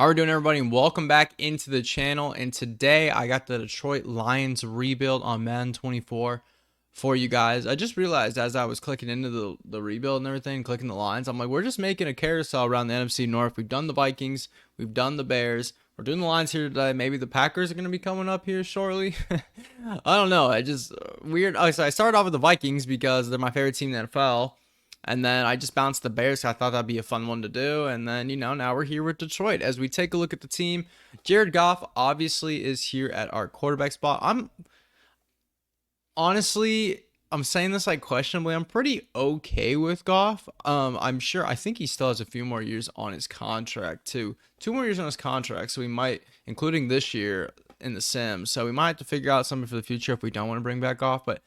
How we doing, everybody, and welcome back into the channel. And today I got the Detroit Lions rebuild on Madden 24 for you guys. I just realized as I was clicking into the rebuild and everything, clicking the lines, I'm like, we're just making a carousel around the NFC North. We've done the Vikings, we've done the Bears, we're doing the Lions here today. Maybe the Packers are going to be coming up here shortly. I don't know. I just weird. Oh, so I started off with the Vikings because they're my favorite team in the NFL. And then I just bounced the Bears. I thought that'd be a fun one to do. And then, now we're here with Detroit as we take a look at the team. Jared Goff obviously is here at our quarterback spot. I'm saying this like questionably. I'm pretty okay with Goff. I think he still has a few more years on his contract too. 2 more years on his contract. So we might, including this year in the sim. So we might have to figure out something for the future if we don't want to bring back Goff. But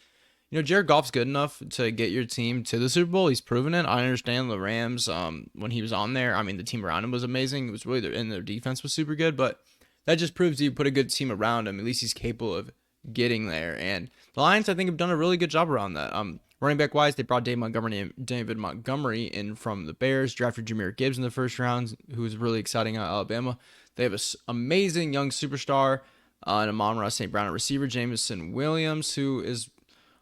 Jared Goff's good enough to get your team to the Super Bowl. He's proven it. I understand the Rams, when he was on there, the team around him was amazing. It was really their defense was super good, but that just proves you put a good team around him. At least he's capable of getting there. And the Lions, I think, have done a really good job around that. Running back wise, they brought David Montgomery in from the Bears, drafted Jahmyr Gibbs in the first round, who was really exciting at Alabama. They have an amazing young superstar, and Amon-Ra St. Brown, a receiver, Jameson Williams, who is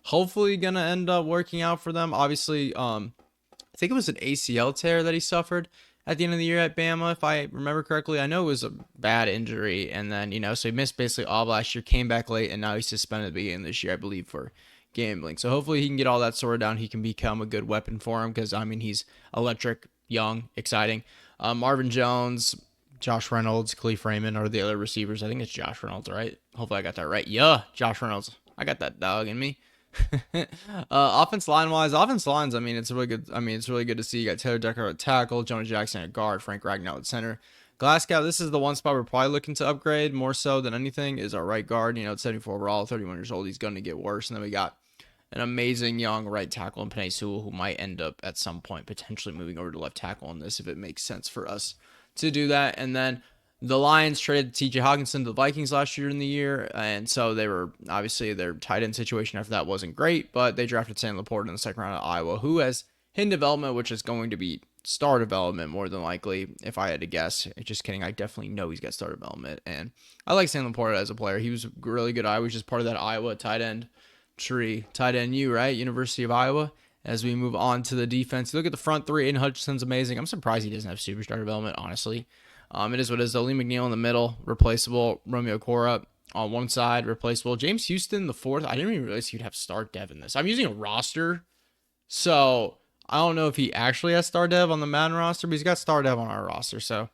hopefully gonna end up working out for them. Obviously, I think it was an ACL tear that he suffered at the end of the year at Bama, if I remember correctly. I know it was a bad injury, and then so he missed basically all of last year, came back late, and now he's suspended at the beginning of this year, I believe, for gambling. So hopefully he can get all that sorted out. He can become a good weapon for him because he's electric, young, exciting. Marvin Jones, Josh Reynolds, Khalif Raymond are the other receivers. I think it's Josh Reynolds, right? Hopefully I got that right. Yeah, Josh Reynolds. I got that dog in me. Offense line wise, offense lines, it's really good. It's really good to see. You got Taylor Decker at tackle, Jonah Jackson at guard, Frank Ragnow at center. Glasgow, this is the one spot we're probably looking to upgrade more so than anything, is our right guard. At 74 overall, 31 years old, he's going to get worse. And then we got an amazing young right tackle in Penei Sewell, who might end up at some point potentially moving over to left tackle on this if it makes sense for us to do that. And then the Lions traded T.J. Hockenson to the Vikings last year in the year, and so they were obviously their tight end situation after that wasn't great, but they drafted Sam Laporte in the second round of Iowa, who has hidden development, which is going to be star development more than likely, if I had to guess. Just kidding. I definitely know he's got star development, and I like Sam Laporte as a player. He was really good. I was just part of that Iowa tight end tree. Tight end U, right? University of Iowa. As we move on to the defense, look at the front three. Aiden Hutchinson's amazing. I'm surprised he doesn't have superstar development, honestly. It is what it is. Lee McNeil in the middle, replaceable. Romeo Cora on one side, replaceable. James Houston, the fourth. I didn't even realize he'd have star dev in this. I'm using a roster, so I don't know if he actually has star dev on the Madden roster, but he's got star dev on our roster, so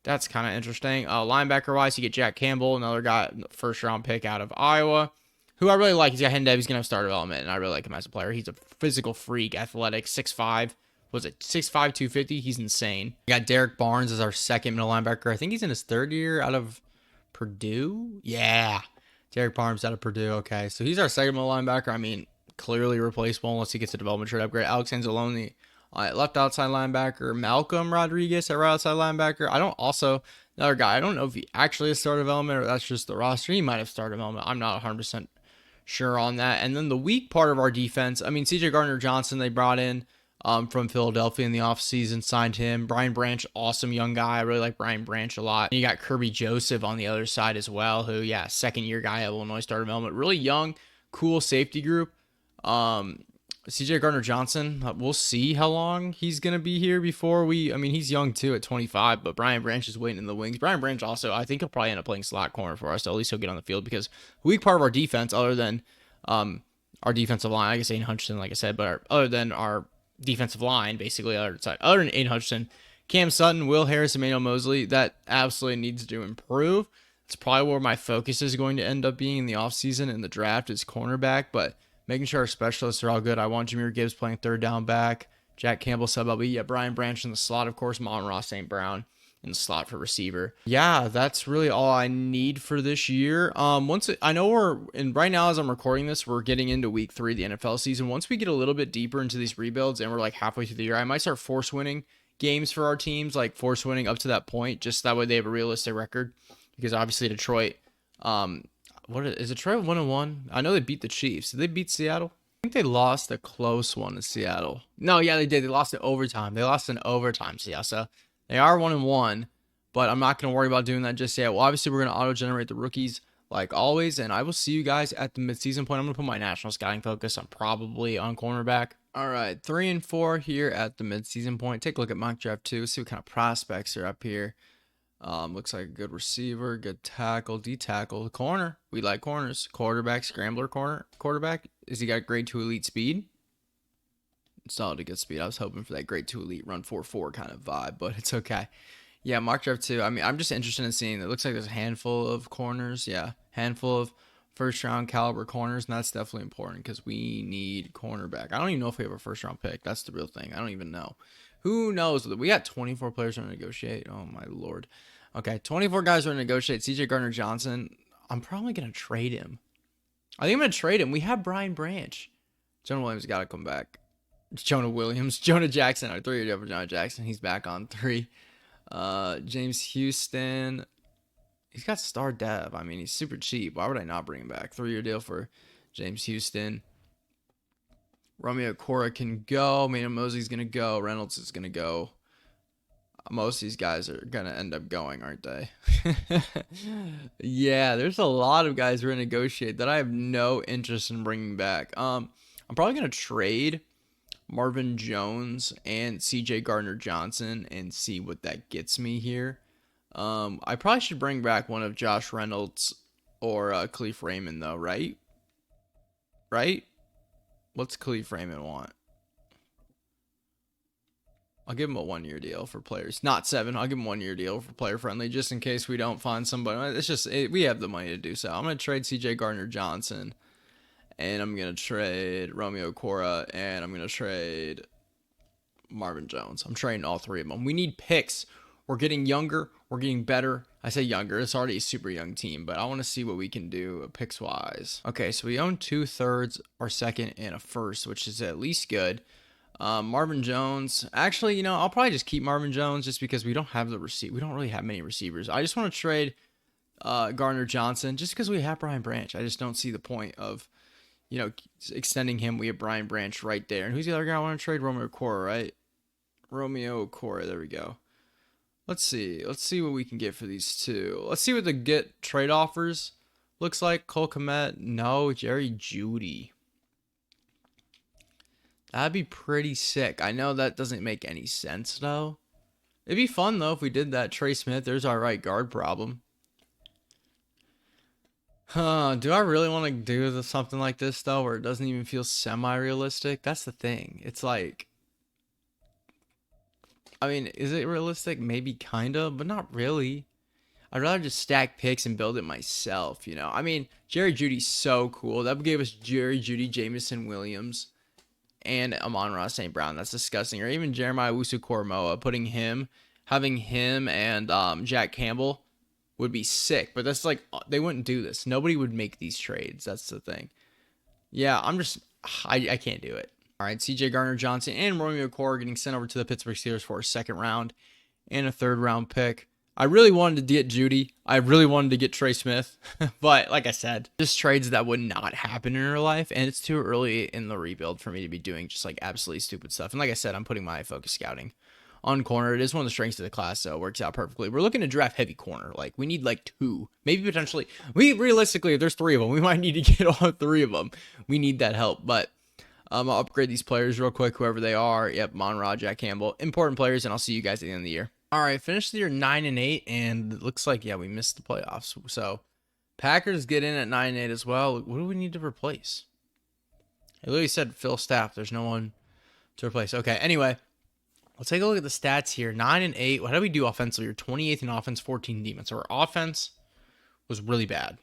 that's kind of interesting. Linebacker-wise, you get Jack Campbell, another guy, first-round pick out of Iowa, who I really like. He's got hidden dev. He's going to have star development, and I really like him as a player. He's a physical freak, athletic, 6'5", was it 6'5", 250? He's insane. We got Derek Barnes as our second middle linebacker. I think he's in his third year out of Purdue. Yeah, Derek Barnes out of Purdue. Okay, so he's our second middle linebacker. Clearly replaceable unless he gets a development trade upgrade. Alex Anzalone at left outside linebacker. Malcolm Rodriguez at right outside linebacker. Another guy. I don't know if he actually has star development or that's just the roster. He might have star development. I'm not 100% sure on that. And then the weak part of our defense, C.J. Gardner-Johnson they brought in from Philadelphia in the offseason, signed him. Brian Branch, awesome young guy. I really like Brian Branch a lot. And you got Kirby Joseph on the other side as well, who, second-year guy at Illinois star development. Really young, cool safety group. CJ Gardner-Johnson, we'll see how long he's going to be here before he's young too at 25, but Brian Branch is waiting in the wings. Brian Branch also, I think he'll probably end up playing slot corner for us, so at least he'll get on the field because the weak part of our defense, other than our defensive line, I guess Aiden Hutchinson, like I said, but other than our defensive line, basically, other than Aiden Hutchinson, Cam Sutton, Will Harris, Emmanuel Mosley, that absolutely needs to improve. It's probably where my focus is going to end up being in the offseason and the draft is cornerback, but making sure our specialists are all good. I want Jahmyr Gibbs playing third down back, Jack Campbell sub LB, Brian Branch in the slot, of course, Amon-Ra St. Brown in the slot for receiver. Yeah, that's really all I need for this year. I know right now as I'm recording this, we're getting into week 3 of the NFL season. Once we get a little bit deeper into these rebuilds and we're like halfway through the year, I might start force winning games for our teams, like force winning up to that point, just that way they have a realistic record. Because obviously Detroit, is Detroit 1-1? I know they beat the Chiefs. Did they beat Seattle? I think they lost a close one to Seattle. No, yeah, they did. They lost in overtime. So they are 1-1, but I'm not going to worry about doing that just yet. Well, obviously, we're going to auto-generate the rookies like always, and I will see you guys at the midseason point. I'm going to put my national scouting focus on probably on cornerback. All right, 3 and 4 here at the midseason point. Take a look at mock draft 2. See what kind of prospects are up here. Looks like a good receiver, good tackle, D-tackle, corner. We like corners. Quarterback, scrambler quarterback. Is he got grade 2 elite speed? Solid to good speed. I was hoping for that grade 2 elite run 4.4 kind of vibe, but it's okay. Yeah, mock draft 2. I mean, I'm just interested in seeing. It looks like there's a handful of corners. Yeah, handful of first round caliber corners, and that's definitely important because we need cornerback. I don't even know if we have a first round pick. That's the real thing. I don't even know. Who knows? We got 24 players to negotiate. Oh my lord. Okay, 24 guys are to negotiate. CJ Gardner-Johnson. I'm probably gonna trade him. I think I'm gonna trade him. We have Brian Branch. Jonah Williams got to come back. Jonah Jackson. Our 3-year deal for Jonah Jackson. He's back on 3. James Houston. He's got star dev. I mean, he's super cheap. Why would I not bring him back? 3-year deal for James Houston. Romeo Cora can go. Maynard Mosley's going to go. Reynolds is going to go. Most of these guys are going to end up going, aren't they? Yeah, there's a lot of guys we're going to negotiate that I have no interest in bringing back. I'm probably going to trade Marvin Jones and CJ Gardner-Johnson and see what that gets me here. I probably should bring back one of Josh Reynolds or Khalif Raymond, though, right? Right? What's Khalif Raymond want? I'll give him a 1-year deal for players. Not 7. I'll give him a 1-year deal for player friendly just in case we don't find somebody. It's just, we have the money to do so. I'm going to trade CJ Gardner-Johnson. And I'm going to trade Romeo Cora. And I'm going to trade Marvin Jones. I'm trading all 3 of them. We need picks. We're getting younger. We're getting better. I say younger. It's already a super young team. But I want to see what we can do picks-wise. Okay, so we own 2/3, our second, and a first, which is at least good. Marvin Jones. Actually, you know, I'll probably just keep Marvin Jones just because we don't have the receiver. We don't really have many receivers. I just want to trade Gardner-Johnson just because we have Brian Branch. I just don't see the point of, you know, extending him. We have Brian Branch right there. And who's the other guy I want to trade? Romeo Cora, right? Romeo Cora. There we go. Let's see. Let's see what we can get for these two. Let's see what the get trade offers looks like. Cole Kmet. No. Jerry Jeudy. That'd be pretty sick. I know that doesn't make any sense, though. It'd be fun, though, if we did that. Trey Smith, there's our right guard problem. Do I really want to do something like this, though, where it doesn't even feel semi-realistic? That's the thing. It's like, I mean, is it realistic? Maybe kind of, but not really. I'd rather just stack picks and build it myself, you know? I mean, Jerry Jeudy's so cool. That gave us Jerry Jeudy, Jamison Williams, and Amon-Ra St. Brown. That's disgusting. Or even Jeremiah Owusu-Koramoah. Having him and Jack Campbell would be sick. But that's like, they wouldn't do this. Nobody would make these trades. That's the thing. Yeah, I can't do it. All right, CJ Gardner-Johnson and Romeo Cora getting sent over to the Pittsburgh Steelers for a 2nd round and a 3rd round pick. I really wanted to get Jeudy. I really wanted to get Trey Smith. But like I said, just trades that would not happen in real life. And it's too early in the rebuild for me to be doing just like absolutely stupid stuff. And like I said, I'm putting my focus scouting on corner. It is one of the strengths of the class, so it works out perfectly. We're looking to draft heavy corner. Like, we need like 2. Maybe potentially. Realistically, if there's 3 of them, we might need to get all 3 of them. We need that help. But I'll upgrade these players real quick, whoever they are. Yep, Amon-Ra, Jack Campbell. Important players, and I'll see you guys at the end of the year. All right, finished the year 9-8, and it looks like, yeah, we missed the playoffs. So, Packers get in at 9-8 as well. What do we need to replace? It literally said Phil Staff. There's no one to replace. Okay, anyway, let's take a look at the stats here. 9-8. What did we do offensively? We're 28th in offense, 14 defense. So, our offense was really bad.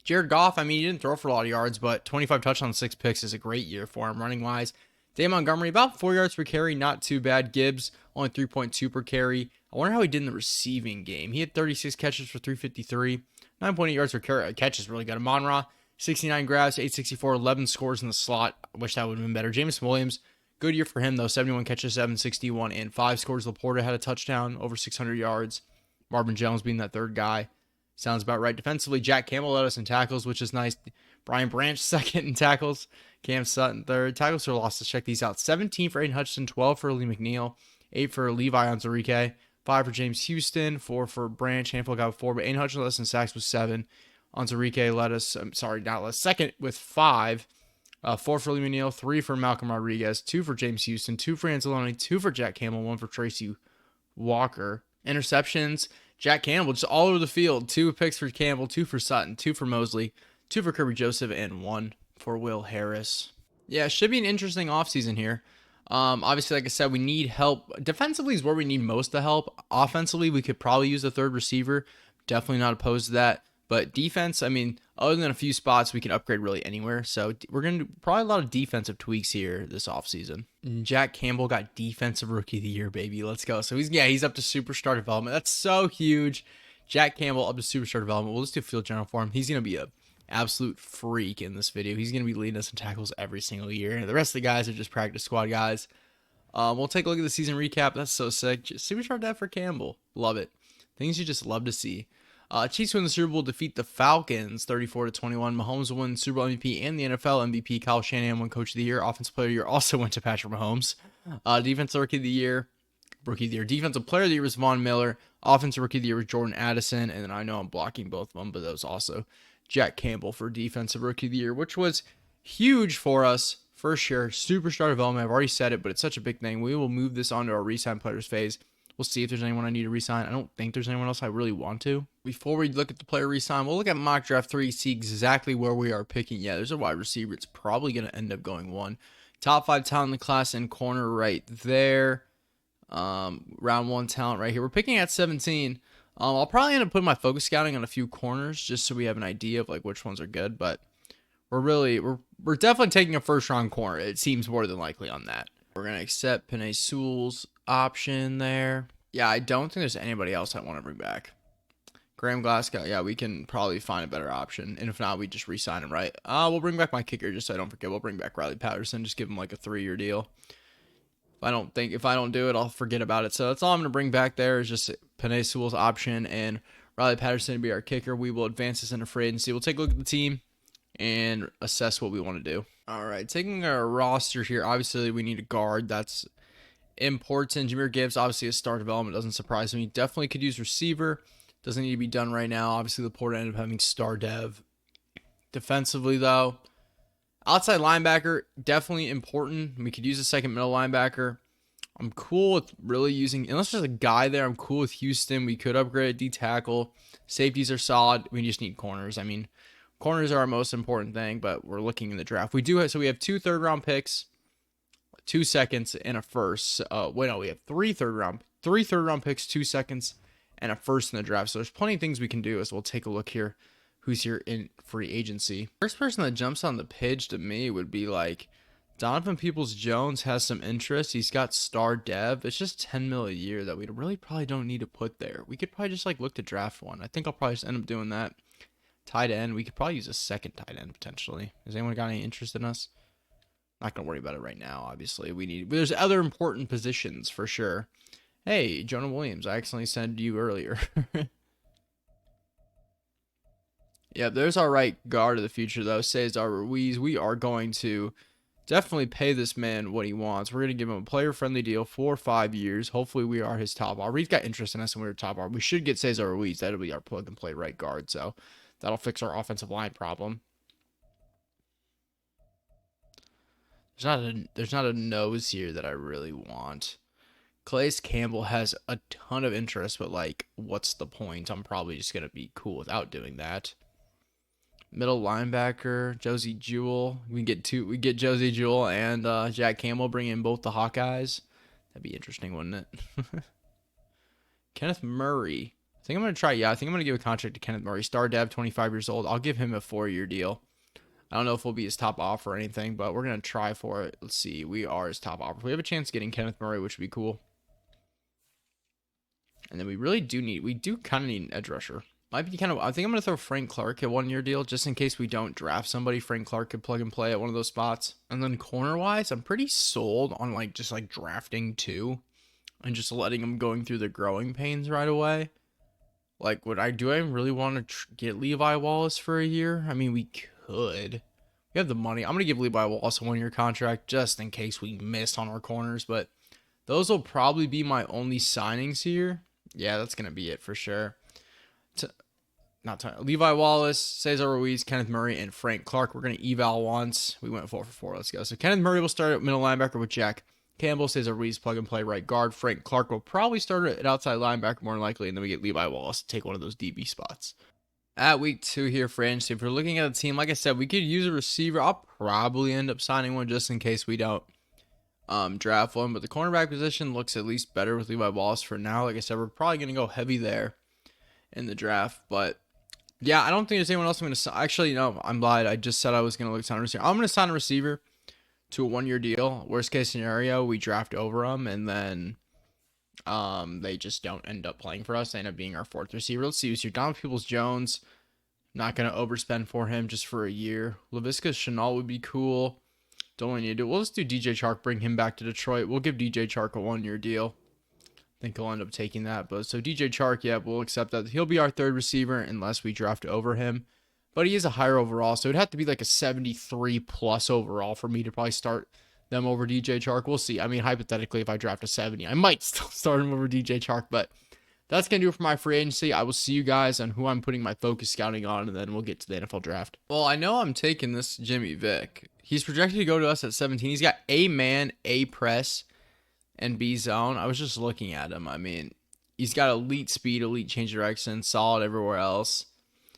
Jared Goff, I mean, he didn't throw for a lot of yards, but 25 touchdowns, 6 picks is a great year for him running-wise. Dave Montgomery, about 4 yards per carry, not too bad. Gibbs, only 3.2 per carry. I wonder how he did in the receiving game. He had 36 catches for 353, 9.8 yards per carry. Catch is really good. Amon-Ra, 69 grabs, 864, 11 scores in the slot. I wish that would have been better. Jamison Williams, good year for him, though. 71 catches, 761, and 5 scores. Laporta had a touchdown, over 600 yards. Marvin Jones being that 3rd guy. Sounds about right. Defensively, Jack Campbell led us in tackles, which is nice. Brian Branch, 2nd in tackles. Cam Sutton, 3rd. Tackles for losses, check these out. 17 for Aiden Hutchinson, 12 for Lee McNeil, 8 for Levi Onwuzurike, 5 for James Houston, 4 for Branch. Handful got 4, but Aiden Hutchinson led us in sacks with 7. Onwuzurike led us, not less, second with 5. 4 for Lee Neal, 3 for Malcolm Rodriguez, 2 for James Houston, 2 for Anzalone, 2 for Jack Campbell, 1 for Tracy Walker. Interceptions, Jack Campbell just all over the field. 2 picks for Campbell, 2 for Sutton, 2 for Mosley, 2 for Kirby Joseph, and 1 for Will Harris. Yeah, it should be an interesting offseason here. Obviously, like I said, we need help. Defensively is where we need most of the help. Offensively, we could probably use a third receiver. Definitely not opposed to that. But defense, I mean, other than a few spots, we can upgrade really anywhere. So we're going to do probably a lot of defensive tweaks here this offseason. Jack Campbell got Defensive Rookie of the Year, baby. Let's go. So he's up to Superstar Development. That's so huge. Jack Campbell up to Superstar Development. We'll just do field general for him. He's going to be a absolute freak in this video. He's going to be leading us in tackles every single year. And the rest of the guys are just practice squad guys. We'll take a look at the season recap. That's so sick. Just Superstar Dev for Campbell. Love it. Things you just love to see. Chiefs win the Super Bowl, defeat the Falcons 34-21. Mahomes won Super Bowl MVP and the NFL MVP. Kyle Shanahan won Coach of the Year. Offensive Player of the Year also went to Patrick Mahomes. Defensive Rookie of the Year. Defensive Player of the Year was Von Miller. Offensive Rookie of the Year was Jordan Addison. And then I know I'm blocking both of them, but that was also Jack Campbell for Defensive Rookie of the Year, which was huge for us for sure. Superstar Development. I've already said it, but it's such a big thing. We will move this on to our re-sign players phase. We'll see if there's anyone I need to resign. I don't think there's anyone else I really want to. Before we look at the player resign, we'll look at mock draft 3, see exactly where we are picking. Yeah, there's a wide receiver. It's probably going to end up going 1. Top 5 talent in the class in corner right there. Round 1 talent right here. We're picking at 17. I'll probably end up putting my focus scouting on a few corners just so we have an idea of like which ones are good. But we're definitely taking a first round corner. It seems more than likely on that. We're going to accept Penei Sewell's option there. Yeah, I don't think there's anybody else I want to bring back. Graham Glasgow, yeah, we can probably find a better option. And if not, we just re-sign him, right? We'll bring back my kicker just so I don't forget. We'll bring back Riley Patterson. Just give him like a 3-year deal. If I don't do it, I'll forget about it. So that's all I'm going to bring back there is just Penei Sewell's option and Riley Patterson to be our kicker. We will advance this into free agency. We'll take a look at the team and assess what we want to do. All right, taking our roster here, obviously we need a guard. That's important. Jahmyr Gibbs, obviously a star development, doesn't surprise me. Definitely could use receiver. Doesn't need to be done right now. Obviously, Laporta ended up having star dev. Defensively, though, outside linebacker, definitely important. We could use a second middle linebacker. I'm cool with really using, unless there's a guy there, I'm cool with Houston. We could upgrade D-tackle. Safeties are solid. We just need corners. I mean, corners are our most important thing, but we're looking in the draft. We have 2 third-round picks, 2 seconds, and a first. We have 3 third-round picks, 2 seconds, and a first in the draft. So there's plenty of things we can do as we'll take a look here. Who's here in free agency? First person that jumps on the page to me would be like Donovan Peoples-Jones has some interest. He's got star dev. It's just $10 million a year that we really probably don't need to put there. We could probably just like look to draft one. I think I'll probably just end up doing that. Tight end. We could probably use a second tight end potentially. Has anyone got any interest in us? Not gonna worry about it right now. Obviously, there's other important positions for sure. Hey, Jonah Williams. I accidentally sent you earlier. Yeah, there's our right guard of the future, though. Cesar Ruiz. We are going to definitely pay this man what he wants. We're going to give him a player-friendly deal for 5 years. Hopefully, we are his top guard. He's got interest in us, and we're top guard. We should get Cesar Ruiz. That'll be our plug-and-play right guard, so that'll fix our offensive line problem. There's not a nose here that I really want. Calais Campbell has a ton of interest, but, like, what's the point? I'm probably just going to be cool without doing that. Middle linebacker, Josie Jewell. We get Josie Jewell and Jack Campbell, bring in both the Hawkeyes. That'd be interesting, wouldn't it? Kenneth Murray. I think I'm going to give a contract to Kenneth Murray. Star Dev, 25 years old. I'll give him a 4-year deal. I don't know if it'll be his top offer or anything, but we're going to try for it. Let's see. We are his top offer. We have a chance of getting Kenneth Murray, which would be cool. And then we do kind of need an edge rusher. I think I'm going to throw Frank Clark at 1-year deal just in case we don't draft somebody. Frank Clark could plug and play at one of those spots. And then corner-wise, I'm pretty sold on just drafting 2 and just letting them going through the growing pains right away. I really want to get Levi Wallace for a year? I mean, we could. We have the money. I'm going to give Levi Wallace a 1-year contract just in case we miss on our corners, but Those will probably be my only signings here. Yeah, that's going to be it for sure. T- Levi Wallace, Cesar Ruiz, Kenneth Murray, and Frank Clark. We're going to eval once. We went 4 for 4. Let's go. So Kenneth Murray will start at middle linebacker with Jack Campbell. Cesar Ruiz, plug and play right guard. Frank Clark will probably start at outside linebacker more than likely. And then we get Levi Wallace to take one of those DB spots. At week 2 here for agency, if we're looking at a team, like I said, we could use a receiver. I'll probably end up signing one just in case we don't draft one. But the cornerback position looks at least better with Levi Wallace for now. Like I said, we're probably going to go heavy there in the draft. But yeah, I don't think there's anyone else I'm going to sign. Actually, no, I'm lied. I just said I was going to look sign a receiver. I'm going to sign a receiver to a 1-year deal. Worst case scenario, we draft over them and then they just don't end up playing for us. They end up being our 4th receiver. Let's see who's here. Donald Peoples-Jones. Not going to overspend for him just for a year. Laviska Shenault would be cool. Don't really need to do it. We'll just do DJ Chark, bring him back to Detroit. We'll give DJ Chark a 1-year deal. I think he'll end up taking that. But so DJ Chark, yeah, we'll accept that. He'll be our 3rd receiver unless we draft over him. But he is a higher overall, so it'd have to be like a 73 plus overall for me to probably start them over DJ Chark. We'll see. I mean, hypothetically, if I draft a 70, I might still start him over DJ Chark, but that's going to do it for my free agency. I will see you guys on who I'm putting my focus scouting on, and then we'll get to the NFL draft. Well, I know I'm taking this Jimmy Vick. He's projected to go to us at 17. He's got A man, A press, and B zone. I was just looking at him. I mean, he's got elite speed, elite change direction, solid everywhere else.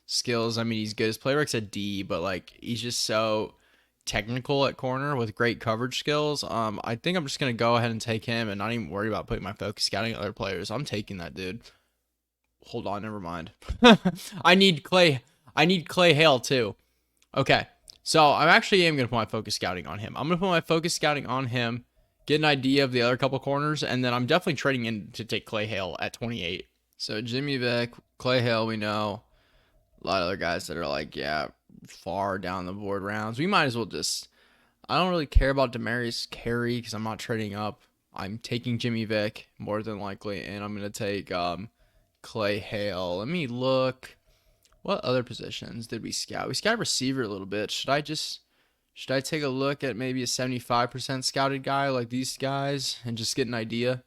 Skills, I mean, he's good. His play work's a D, but like he's just so technical at corner with great coverage skills. I think I'm just gonna go ahead and take him and not even worry about putting my focus scouting on other players. I'm taking that dude. Hold on, never mind. I need Clay Hale too. Okay, so I actually am gonna put my focus scouting on him. I'm gonna put my focus scouting on him, get an idea of the other couple corners, and then I'm definitely trading in to take Clay Hale at 28. So Jimmy Vick, Clay Hale, we know. A lot of other guys that are like, yeah, far down the board rounds. We might as well just, I don't really care about Demarius Carey because I'm not trading up. I'm taking Jimmy Vick more than likely, and I'm going to take Clay Hale. Let me look. What other positions did we scout? We scouted receiver a little bit. Should I take a look at maybe a 75% scouted guy like these guys and just get an idea?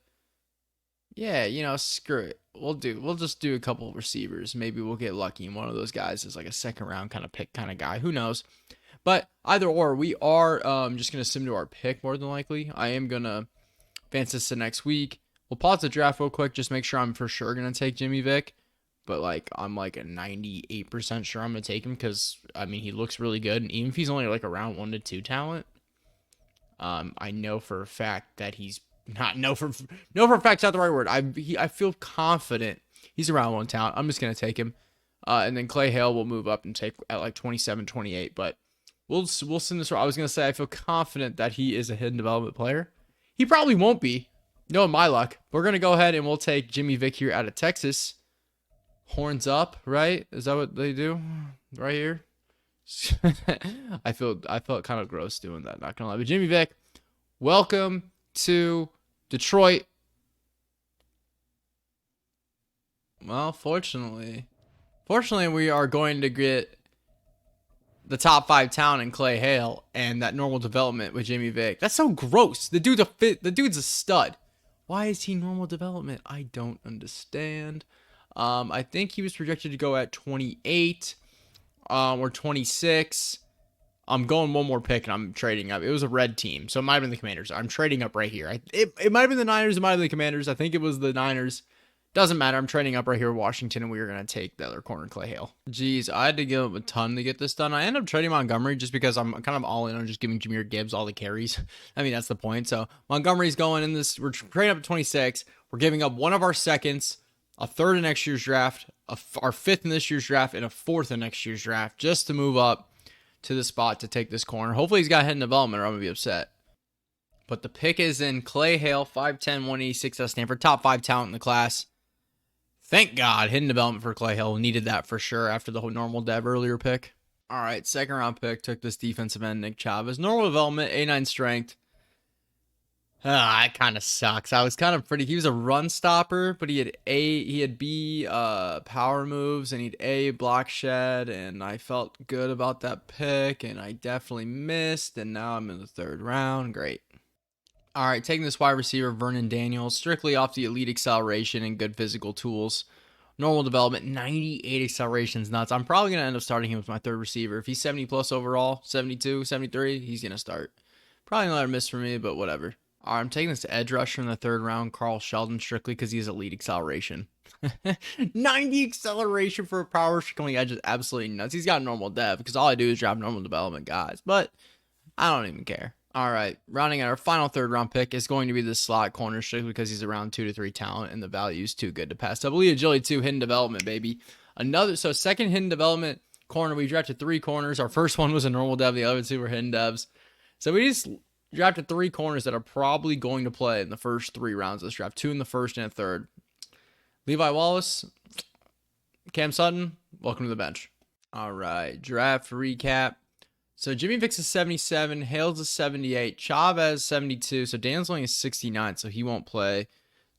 Yeah, you know, screw it. We'll just do a couple of receivers. Maybe we'll get lucky and one of those guys is like a 2nd round kind of pick kind of guy. Who knows? But either or, we are just gonna sim to our pick more than likely. I am gonna advance this to next week. We'll pause the draft real quick, just make sure I'm for sure gonna take Jimmy Vick. But like I'm like a 98% sure I'm gonna take him because I mean he looks really good, and even if he's only like a round 1 to 2 talent, I know for a fact that he's not know for a fact's not the right word. I feel confident he's around 1 talent. I'm just gonna take him, and then Clay Hale will move up and take at like 27, 28. But we'll send this. I was gonna say I feel confident that he is a hidden development player. He probably won't be. Knowing my luck, we're gonna go ahead and we'll take Jimmy Vick here out of Texas. Horns up, right? Is that what they do right here? I felt kind of gross doing that. Not gonna lie, but Jimmy Vick, welcome to Detroit. Well, fortunately, we are going to get the top 5 talent in Clay Hale and that normal development with Jimmy Vick. That's so gross. The dude's a stud. Why is he normal development? I don't understand. I think he was projected to go at 28 or 26. I'm going one more pick and I'm trading up. It was a red team, so it might have been the Commanders. I'm trading up right here. It might have been the Niners. It might have been the Commanders. I think it was the Niners. Doesn't matter. I'm trading up right here, Washington, and we are going to take the other corner, Clay Hale. Jeez, I had to give up a ton to get this done. I ended up trading Montgomery just because I'm kind of all in on just giving Jahmyr Gibbs all the carries. I mean, that's the point. So Montgomery's going in this. We're trading up to 26. We're giving up one of our seconds, a 3rd in next year's draft, our 5th in this year's draft, and a 4th in next year's draft just to move up to the spot to take this corner. Hopefully he's got hidden development or I'm going to be upset. But the pick is in Clay Hale, 5'10", 186 out of Stanford, top 5 talent in the class. Thank God, hidden development for Clay Hill. Needed that for sure after the whole normal dev earlier pick. All right, 2nd round pick. Took this defensive end, Nick Chavez. Normal development, A9 strength. It kind of sucks. I was kind of pretty. He was a run stopper, but he had B power moves, and he had A block shed, and I felt good about that pick, and I definitely missed, and now I'm in the 3rd round. Great. All right, taking this wide receiver, Vernon Daniels, strictly off the elite acceleration and good physical tools. Normal development, 98 accelerations, nuts. I'm probably going to end up starting him as my third receiver. If he's 70 plus overall, 72, 73, he's going to start. Probably not a miss for me, but whatever. All right, I'm taking this edge rusher in the third round, Carl Sheldon, strictly because he has elite acceleration. 90 acceleration for a power rusher coming edge is absolutely nuts. He's got normal dev because all I do is drop normal development guys, but I don't even care. All right, rounding out our final third round pick is going to be the slot corner, strictly because he's around 2 to 3 talent and the value is too good to pass. Elite agility 2, hidden development, baby. Second hidden development corner. We drafted 3 corners. Our first one was a normal dev, the other 2 were hidden devs. So we just drafted 3 corners that are probably going to play in the first 3 rounds of this draft, 2 in the first and a third. Levi Wallace, Cam Sutton, welcome to the bench. All right, draft recap. So Jimmy Vicks is 77, Hales is 78, Chavez 72, so Dan's only is 69, so he won't play.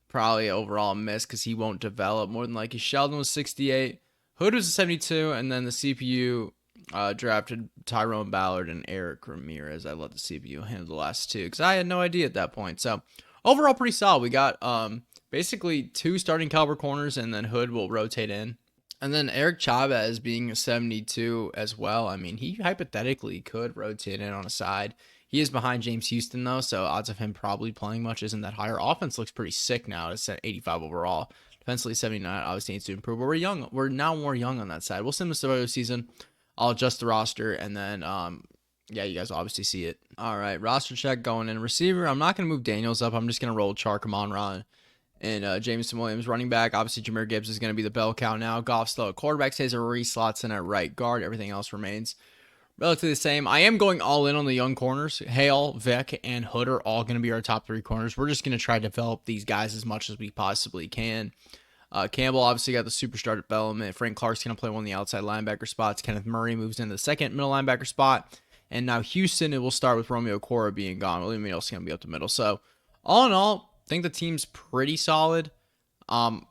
Probably overall miss because he won't develop more than likely. Sheldon was 68, Hood was a 72, and then the CPU drafted Tyrone Ballard and Eric Ramirez. I let the CPU handle the last 2 because I had no idea at that point. So overall pretty solid. We got basically 2 starting caliber corners, and then Hood will rotate in. And then Eric Chavez being a 72 as well. I mean, he hypothetically could rotate in on a side. He is behind James Houston, though, so odds of him probably playing much isn't that high. Our offense looks pretty sick now. It's at 85 overall. Defensively, 79. Obviously needs to improve, but we're young. We're now more young on that side. We'll send this to the season. I'll adjust the roster, and then, yeah, you guys will obviously see it. All right, roster check going in. Receiver, I'm not going to move Daniels up. I'm just going to roll Chark, Amon-Ra, and Jameson Williams. Running back, obviously Jahmyr Gibbs is going to be the bell cow now. Goff still at quarterback, stays a slots in at right guard. Everything else remains relatively the same. I am going all in on the young corners. Hale, Vic, and Hood are all going to be our top 3 corners. We're just going to try to develop these guys as much as we possibly can. Campbell obviously got the superstar development. Frank Clark's going to play one of the outside linebacker spots. Kenneth Murray moves into the second middle linebacker spot. And now Houston, it will start with Romeo Cora being gone. William Neal's going to be up the middle. So all in all, I think the team's pretty solid. I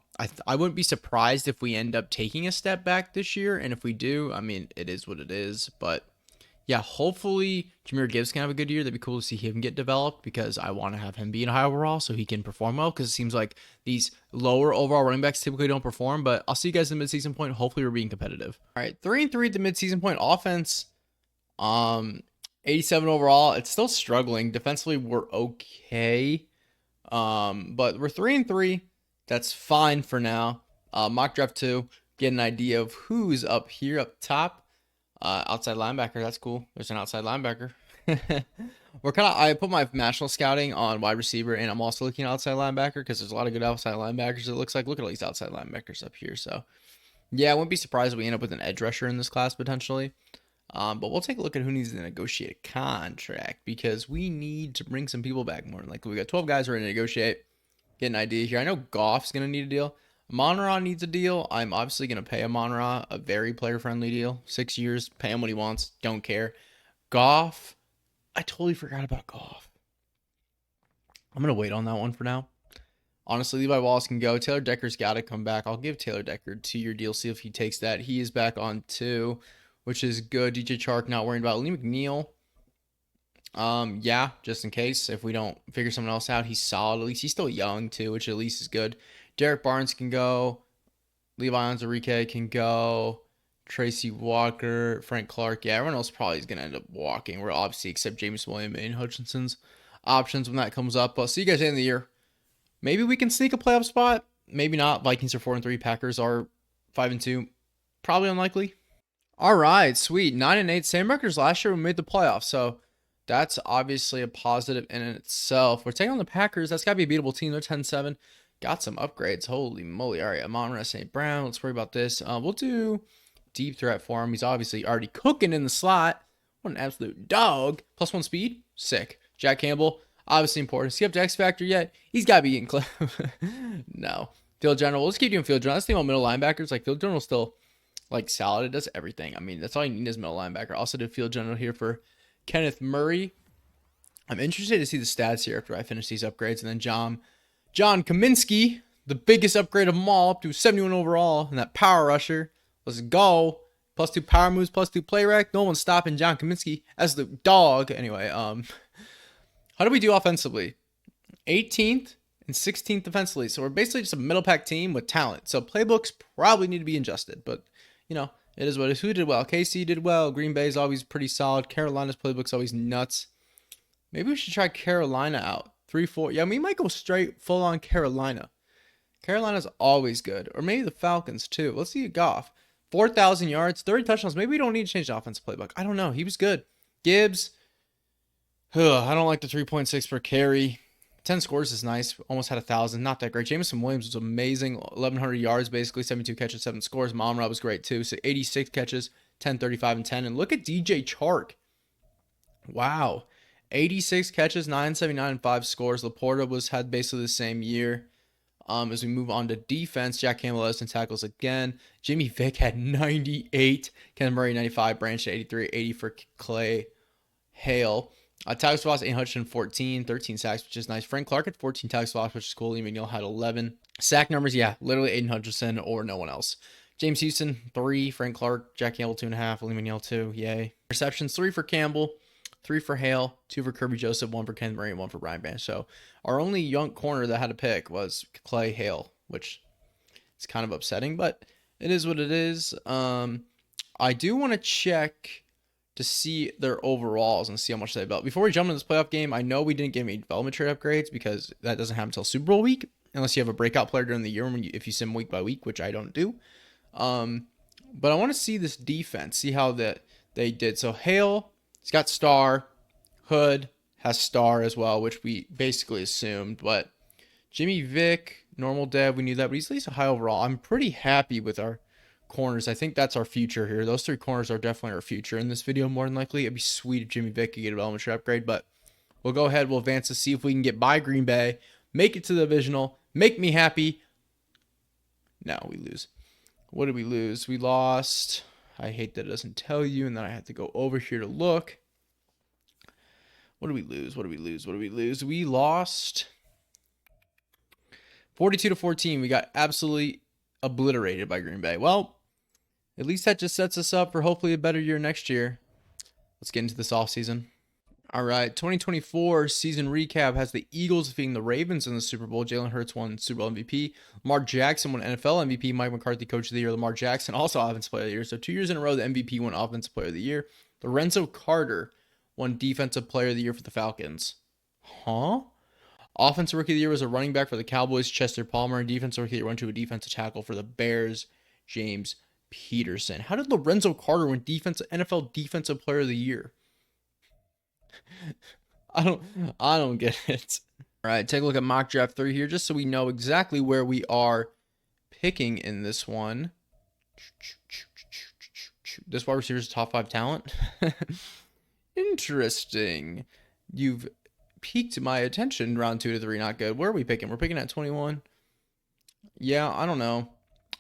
wouldn't be surprised if we end up taking a step back this year. And if we do, I mean, it is what it is. But yeah, hopefully Jahmyr Gibbs can have a good year. That'd be cool to see him get developed because I want to have him be in high overall so he can perform well because it seems like these lower overall running backs typically don't perform. But I'll see you guys in the midseason point. Hopefully we're being competitive. All right, 3-3 at the midseason point. Offense, 87 overall. It's still struggling. Defensively, we're okay. But we're 3-3. That's fine for now. Mock draft 2. Get an idea of who's up here up top. Outside linebacker, that's cool. There's an outside linebacker. I put my national scouting on wide receiver, and I'm also looking at outside linebacker because there's a lot of good outside linebackers. It looks like. Look at all these outside linebackers up here. So, yeah, I wouldn't be surprised if we end up with an edge rusher in this class potentially. But we'll take a look at who needs to negotiate a contract because we need to bring some people back more than likely. We got 12 guys ready to negotiate. Get an idea here. I know Goff's gonna need a deal. Amon-Ra needs a deal. I'm obviously going to pay Amon-Ra a very player-friendly deal. 6 years, pay him what he wants. Don't care. Goff, I totally forgot about Goff. I'm going to wait on that one for now. Honestly, Levi Wallace can go. Taylor Decker's got to come back. I'll give Taylor Decker a 2-year deal, see if he takes that. He is back on 2, which is good. DJ Chark not worrying about Lee McNeil. Yeah, just in case. If we don't figure someone else out, he's solid. At least he's still young, too, which at least is good. Derek Barnes can go. Levi Onwuzurike can go. Tracy Walker, Frank Clark. Yeah, everyone else probably is going to end up walking. We're obviously, except James Williams and Hutchinson's options when that comes up. But see you guys at the end of the year. Maybe we can sneak a playoff spot. Maybe not. Vikings are 4-3. Packers are 5-2. Probably unlikely. All right, sweet. 9-8. Same records last year. We made the playoffs. So that's obviously a positive in itself. We're taking on the Packers. That's got to be a beatable team. They're 10-7. Got some upgrades. Holy moly. All right, Amon-Ra St. Brown. Let's worry about this. We'll do deep threat for him. He's obviously already cooking in the slot. What an absolute dog. +1 speed. Sick. Jack Campbell. Obviously important. Is he up to X Factor yet? He's got to be getting No. Field General. Let's keep doing Field General. Let's think about middle linebackers. Like, Field General still, like, solid. It does everything. I mean, that's all you need is middle linebacker. Also did Field General here for Kenneth Murray. I'm interested to see the stats here after I finish these upgrades. And then John Kaminsky, the biggest upgrade of them all, up to 71 overall, and that power rusher. Let's go. +2 power moves, +2 play rec. No one's stopping John Kaminsky as the dog. Anyway, how do we do offensively? 18th and 16th defensively. So we're basically just a middle pack team with talent. So playbooks probably need to be adjusted, but you know, it is what it is. Who did well? KC did well. Green Bay is always pretty solid. Carolina's playbook's always nuts. Maybe we should try Carolina out. 3-4. Yeah, we might go straight full on Carolina. Carolina's always good. Or maybe the Falcons too. Let's see Goff. 4,000 yards, 30 touchdowns. Maybe we don't need to change the offensive playbook. I don't know. He was good. Gibbs. I don't like the 3.6 per carry. 10 scores is nice. Almost had 1,000. Not that great. Jameson Williams was amazing. 1,100 yards, basically. 72 catches, 7 scores. Monroe was great too. So 86 catches, 10, 35, and 10. And look at DJ Chark. Wow. 86 catches, 979, and 5 scores. Laporta had basically the same year. As we move on to defense, Jack Campbell led us in tackles again. Jimmy Vick had 98. Ken Murray 95. Branch 83. 80 for Clay Hale. Tackles for loss 814. 13 sacks, which is nice. Frank Clark had 14 tackles for loss, which is cool. Lee McNeil had 11. Sack numbers, yeah, literally Aiden Hutchinson or no one else. James Houston 3. Frank Clark. Jack Campbell 2.5. Lee McNeil 2. Yay. Receptions 3 for Campbell. 3 for Hale, 2 for Kirby Joseph, 1 for Ken Murray, and 1 for Brian Branch. So our only young corner that had a pick was Clay Hale, which is kind of upsetting, but it is what it is. I do want to check to see their overalls and see how much they built. Before we jump into this playoff game, I know we didn't get any development trade upgrades because that doesn't happen until Super Bowl week, unless you have a breakout player during the year if you sim week by week, which I don't do. But I want to see this defense, see how they did. So Hale, he's got star. Hood has star as well, which we basically assumed. But Jimmy Vick, normal dev, we knew that. But he's at least a high overall. I'm pretty happy with our corners. I think that's our future here. Those 3 corners are definitely our future in this video, more than likely. It'd be sweet if Jimmy Vick could get a development tree upgrade. But we'll go ahead. We'll advance to see if we can get by Green Bay, make it to the divisional, make me happy. No, we lose. What did we lose? We lost. I hate that it doesn't tell you, and then I have to go over here to look. What did we lose? What did we lose? What did we lose? We lost 42-14. We got absolutely obliterated by Green Bay. Well, at least that just sets us up for hopefully a better year next year. Let's get into this offseason. All right, 2024 season recap has the Eagles defeating the Ravens in the Super Bowl. Jalen Hurts won Super Bowl MVP. Lamar Jackson won NFL MVP. Mike McCarthy Coach of the Year. Lamar Jackson also Offensive Player of the Year. So 2 years in a row, the MVP won Offensive Player of the Year. Lorenzo Carter won Defensive Player of the Year for the Falcons. Huh? Offensive Rookie of the Year was a running back for the Cowboys, Chester Palmer. And Defensive Rookie of the Year went to a defensive tackle for the Bears, James Peterson. How did Lorenzo Carter win NFL Defensive Player of the Year? I don't get it. All right, take a look at mock draft 3 here, just so we know exactly where we are picking in this one. This wide receiver is top 5 talent. Interesting. You've piqued my attention. Round 2 to 3, not good. Where are we picking? We're picking at 21. Yeah, I don't know.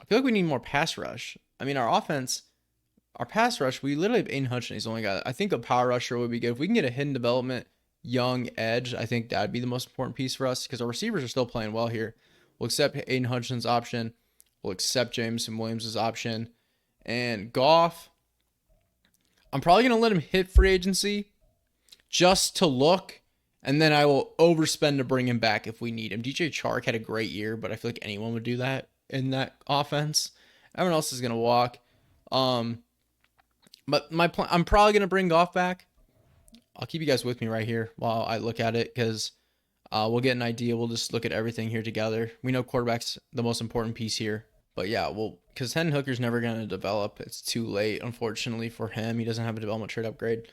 I feel like we need more pass rush. I mean, our offense, our pass rush, we literally have Aiden Hutchinson. He's only got, I think a power rusher would be good. If we can get a hidden development, young edge, I think that'd be the most important piece for us because our receivers are still playing well here. We'll accept Aiden Hutchinson's option. We'll accept Jameson Williams' option. And Goff, I'm probably going to let him hit free agency just to look, and then I will overspend to bring him back if we need him. DJ Chark had a great year, but I feel like anyone would do that in that offense. Everyone else is going to walk. But my plan, I'm probably going to bring Goff back. I'll keep you guys with me right here while I look at it because we'll get an idea. We'll just look at everything here together. We know quarterback's the most important piece here. But yeah, well, because Hendon Hooker's never going to develop. It's too late, unfortunately, for him. He doesn't have a development trade upgrade.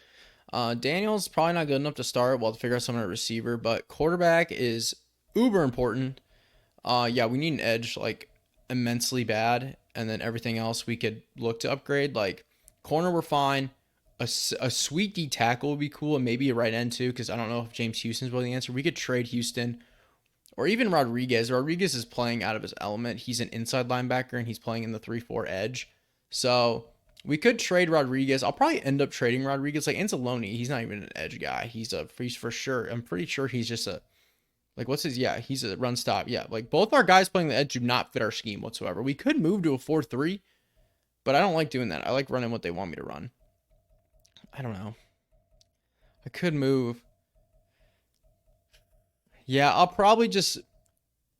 Daniel's probably not good enough to start. We'll have to figure out someone at receiver. But quarterback is uber important. Yeah, we need an edge, like, immensely bad. And then everything else we could look to upgrade. Like, corner, we're fine. A sweet D tackle would be cool. And maybe a right end, too, because I don't know if James Houston's really the answer. We could trade Houston. Or even Rodriguez. Rodriguez is playing out of his element. He's an inside linebacker, and he's playing in the 3-4 edge. So we could trade Rodriguez. I'll probably end up trading Rodriguez. Like Anzalone, he's not even an edge guy. He's for sure. I'm pretty sure he's just a, like, what's his, yeah, he's a run stop. Yeah, like both our guys playing the edge do not fit our scheme whatsoever. We could move to a 4-3, but I don't like doing that. I like running what they want me to run. I don't know. I could move. Yeah, I'll probably just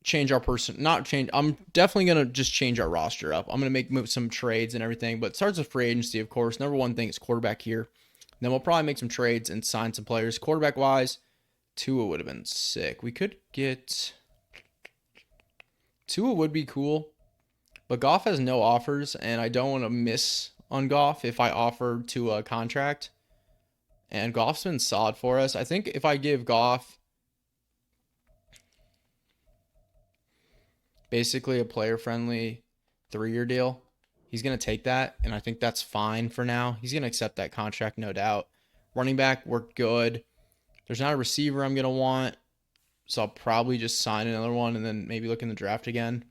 change our person, not change. I'm definitely gonna just change our roster up. I'm gonna move some trades and everything, but it starts with free agency, of course. Number one thing is quarterback here. Then we'll probably make some trades and sign some players. Quarterback wise, Tua would have been sick. We could get Tua would be cool, but Goff has no offers, and I don't want to miss on Goff if I offer Tua a contract. And Goff's been solid for us. I think if I give Goff basically a player friendly 3-year deal, he's going to take that. And I think that's fine for now. He's going to accept that contract, no doubt. Running back, we're good. There's not a receiver I'm going to want. So I'll probably just sign another one and then maybe look in the draft again.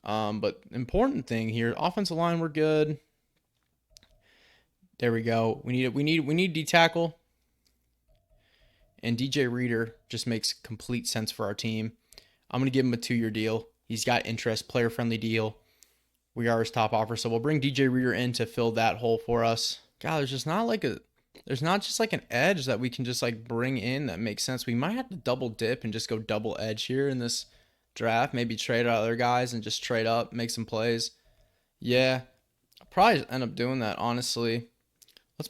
But important thing here, offensive line, we're good. There we go. We need D tackle. And DJ Reader just makes complete sense for our team. I'm going to give him a 2-year deal. He's got interest, player-friendly deal. We are his top offer, so we'll bring DJ Reader in to fill that hole for us. God, there's not just like an edge that we can just like bring in that makes sense. We might have to double dip and just go double edge here in this draft. Maybe trade out other guys and just trade up, make some plays. Yeah, I'll probably end up doing that, honestly. Let's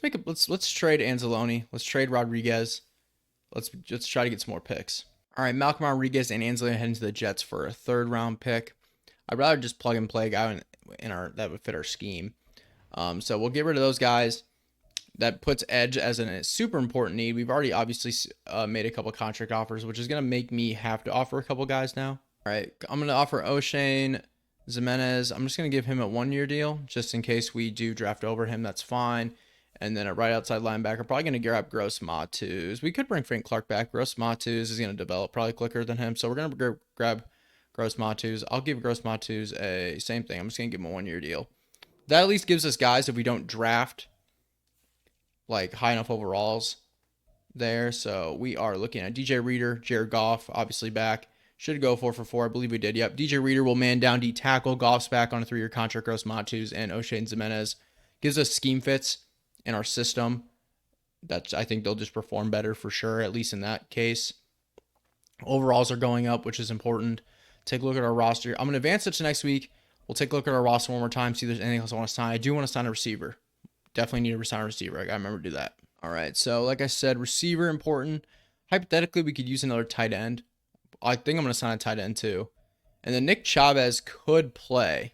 trade Anzalone. Let's trade Rodriguez. Let's try to get some more picks. All right, Malcolm Rodriguez and Anzalone heading to the Jets for a 3rd-round pick. I'd rather just plug and play a guy in our that would fit our scheme. So we'll get rid of those guys. That puts edge as a super important need. We've already obviously made a couple contract offers, which is going to make me have to offer a couple guys now. All right, I'm going to offer O'Shane Jimenez. I'm just going to give him a 1-year deal just in case we do draft over him. That's fine. And then a right outside linebacker, probably going to grab Gross Matus. We could bring Frank Clark back. Gross Matus is going to develop probably quicker than him. So we're going to grab Gross Matus. I'll give Gross Matus a same thing. I'm just going to give him a 1-year deal. That at least gives us guys if we don't draft like high enough overalls there. So we are looking at DJ Reader, Jared Goff, obviously back. Should go 4 for 4. I believe we did. Yep. DJ Reader will man down D tackle. Goff's back on a 3-year contract. Gross Matus and O'Shane Jimenez gives us scheme fits in our system. I think they'll just perform better for sure, at least in that case. Overalls are going up, which is important. Take a look at our roster. I'm going to advance it to next week. We'll take a look at our roster one more time, see if there's anything else I want to sign. I do want to sign a receiver. Definitely need to sign a receiver. I got to remember to do that. All right, so like I said, receiver important. Hypothetically, we could use another tight end. I think I'm going to sign a tight end too. And then Nick Chavez could play.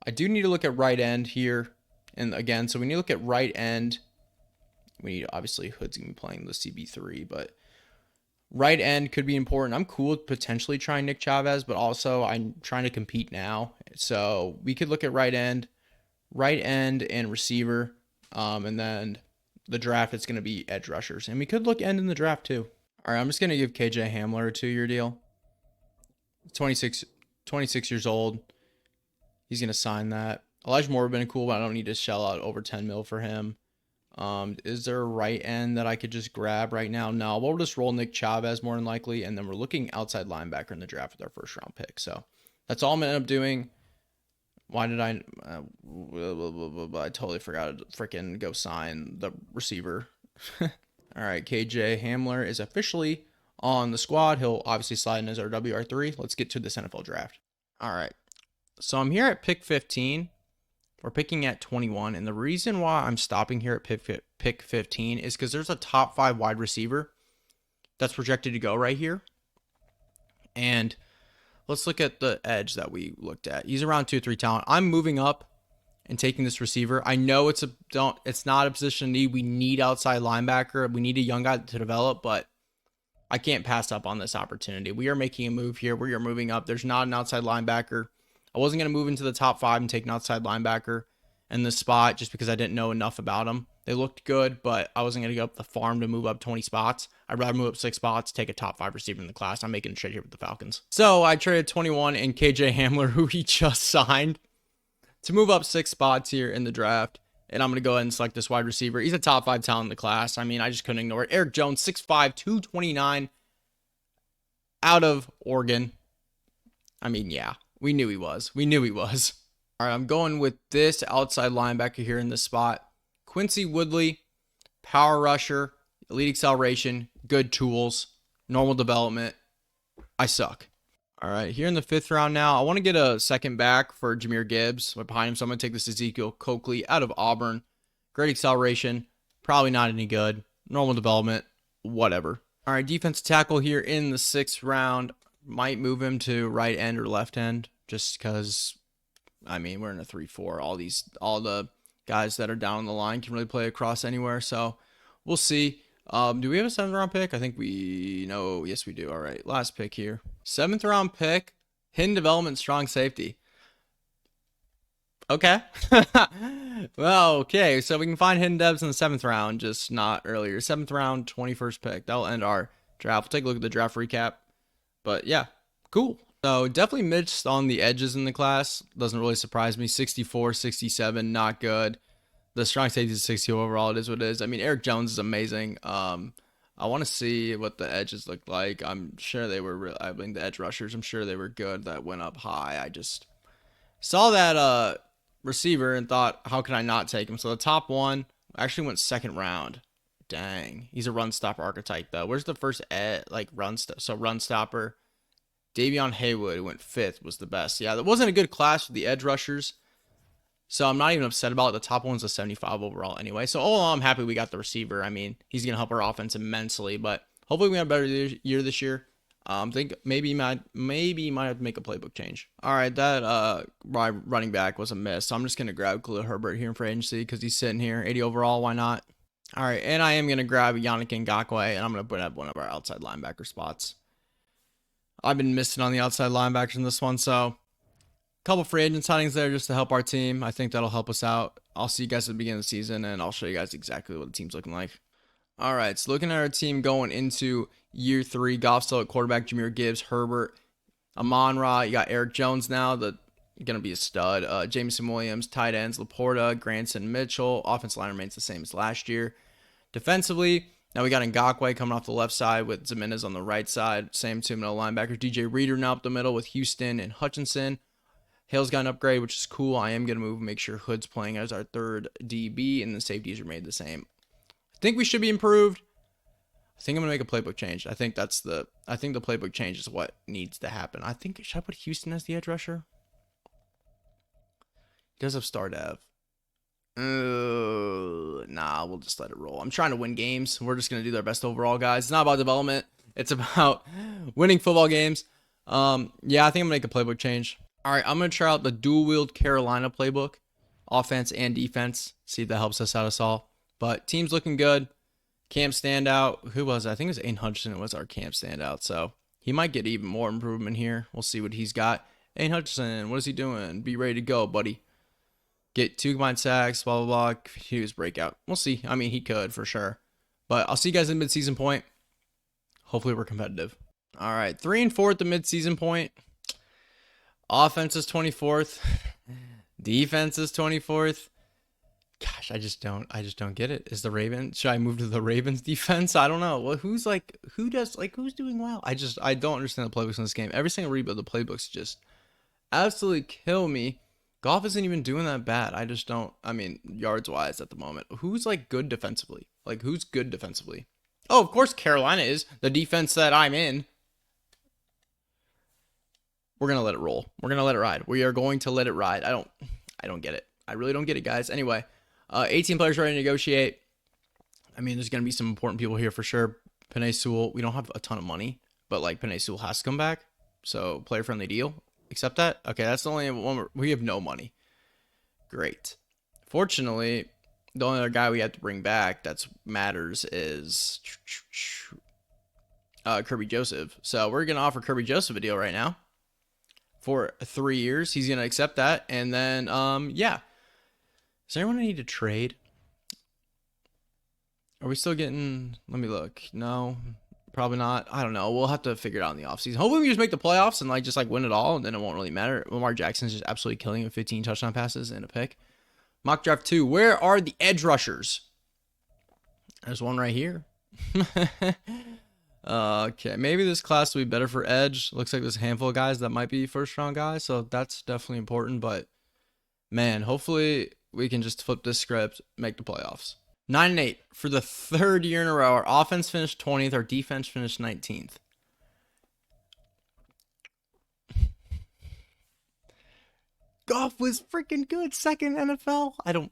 I do need to look at right end here. And again, so we need to look at right end. We need, obviously, Hood's going to be playing the CB3, but right end could be important. I'm cool with potentially trying Nick Chavez, but also I'm trying to compete now. So we could look at right end and receiver. And then the draft, it's going to be edge rushers. And we could look end in the draft too. All right, I'm just going to give KJ Hamler a 2-year deal. 26 years old. He's going to sign that. Elijah Moore would have been cool, but I don't need to shell out over 10 mil for him. Is there a right end that I could just grab right now? No, we'll just roll Nick Chavez more than likely, and then we're looking outside linebacker in the draft with our 1st-round pick. So that's all I'm going to end up doing. Why did I totally forgot to freaking go sign the receiver. All right, KJ Hamler is officially on the squad. He'll obviously slide in as our WR3. Let's get to this NFL draft. All right, so I'm here at pick 15. We're picking at 21, and the reason why I'm stopping here at pick 15 is because there's a top 5 wide receiver that's projected to go right here. And let's look at the edge that we looked at. He's around 2-3 talent. I'm moving up and taking this receiver. I know it's not a position of need. We need outside linebacker. We need a young guy to develop, but I can't pass up on this opportunity. We are making a move here. We are moving up. There's not an outside linebacker. I wasn't going to move into the top 5 and take an outside linebacker in this spot just because I didn't know enough about them. They looked good, but I wasn't going to go up the farm to move up 20 spots. I'd rather move up 6 spots, take a top 5 receiver in the class. I'm making a trade here with the Falcons. So I traded 21 and KJ Hamler, who he just signed, to move up 6 spots here in the draft. And I'm going to go ahead and select this wide receiver. He's a top 5 talent in the class. I mean, I just couldn't ignore it. Eric Jones, 6'5", 229, out of Oregon. I mean, yeah. We knew he was. All right, I'm going with this outside linebacker here in this spot. Quincy Woodley, power rusher, elite acceleration, good tools, normal development. I suck. All right, here in the 5th round now, I want to get a second back for Jahmyr Gibbs behind him, so I'm going to take this Ezekiel Coakley out of Auburn. Great acceleration, probably not any good. Normal development, whatever. All right, defensive tackle here in the 6th round. Might move him to right end or left end just because, I mean, we're in a 3-4. All the guys that are down the line can really play across anywhere, so we'll see. Do we have a 7th round pick? I think we know. Yes, we do. All right, last pick here. 7th round pick, hidden development, strong safety. Okay. Well, okay. So we can find hidden devs in the 7th round, just not earlier. 7th round, 21st pick. That'll end our draft. We'll take a look at the draft recap. But yeah, cool. So definitely missed on the edges in the class. Doesn't really surprise me. 64, 67, not good. The strong safety is 60 overall. It is what it is. I mean, Eric Jones is amazing. I want to see what the edges look like. I'm sure they were I mean, the edge rushers, I'm sure they were good. That went up high. I just saw that receiver and thought, how can I not take him? So the top one actually went 2nd round. Dang. He's a run stopper archetype, though. Where's the first run stopper? Davion Haywood, who went 5th, was the best. Yeah, that wasn't a good class for the edge rushers. So I'm not even upset about it. The top one's a 75 overall anyway. So all in all, I'm happy we got the receiver. I mean, he's going to help our offense immensely. But hopefully we have a better year this year. I think maybe might have to make a playbook change. All right, that running back was a miss. So I'm just going to grab Khalil Herbert here in free agency because he's sitting here. 80 overall, why not? All right, and I am going to grab Yannick Ngakoue, and I'm going to put up one of our outside linebacker spots. I've been missing on the outside linebackers in this one, so couple free agent signings there just to help our team. I think that'll help us out. I'll see you guys at the beginning of the season, and I'll show you guys exactly what the team's looking like. All right, so looking at our team going into year 3, Goff still at quarterback, Jahmyr Gibbs, Herbert, Amon-Ra. You got Eric Jones now, going to be a stud. Jameson Williams, tight ends, Laporta, Granson, Mitchell. Offensive line remains the same as last year. Defensively, now we got Ngakoue coming off the left side with Zimenez on the right side. Same two middle linebackers. DJ Reader now up the middle with Houston and Hutchinson. Hale's got an upgrade, which is cool. I am going to move and make sure Hood's playing as our 3rd DB, and the safeties are made the same. I think we should be improved. I think I'm going to make a playbook change. I think the playbook change is what needs to happen. Should I put Houston as the edge rusher? He does have star dev. Nah, we'll just let it roll. I'm trying to win games. We're just going to do our best overall, guys. It's not about development. It's about winning football games. Yeah, I think I'm going to make a playbook change. All right, I'm going to try out the dual-wield Carolina playbook, offense and defense, see if that helps us out us all. But team's looking good. Camp standout, who was it? I think it was Aiden Hutchinson was our camp standout, so he might get even more improvement here. We'll see what he's got. Aiden Hutchinson, what is he doing? Be ready to go, buddy. Get 2 combined sacks, blah, blah, blah. He was breakout. We'll see. I mean, he could for sure. But I'll see you guys in mid-season point. Hopefully we're competitive. All right, 3 and 4 at the mid-season point. Offense is 24th. Defense is 24th. Gosh, I just don't get it. Should I move to the Ravens defense? I don't know. Well, who's doing well? I don't understand the playbooks in this game. Every single rebuild, the playbooks just absolutely kill me. Goff isn't even doing that bad. I just don't, I mean, yards wise at the moment. Who's good defensively? Who's good defensively? Oh, of course Carolina is the defense that I'm in. We're going to let it roll. We're going to let it ride. We are going to let it ride. I don't get it. I really don't get it, guys. Anyway, 18 players ready to negotiate. I mean, there's going to be some important people here for sure. Penei Sewell, we don't have a ton of money, but Penei Sewell has to come back. So player-friendly deal. Accept that? Okay, that's the only one. We have no money. Great. Fortunately, the only other guy we have to bring back that matters is Kirby Joseph. So we're going to offer Kirby Joseph a deal right now. For 3 years. He's going to accept that. And then, yeah. Is there anyone I need to trade? Are we still getting... Let me look. No, probably not. I don't know. We'll have to figure it out in the offseason. Hopefully we just make the playoffs and just win it all, and then it won't really matter. Lamar Jackson's just absolutely killing with 15 touchdown passes and a pick. Mock draft 2. Where are the edge rushers? There's one right here. Okay, maybe this class will be better for edge. Looks like there's a handful of guys that might be first round guys, so that's definitely important. But man, hopefully we can just flip this script, make the playoffs. 9 and 8 for the 3rd year in a row. Our offense finished 20th, our defense finished 19th. Goff was freaking good. Second NFL. Can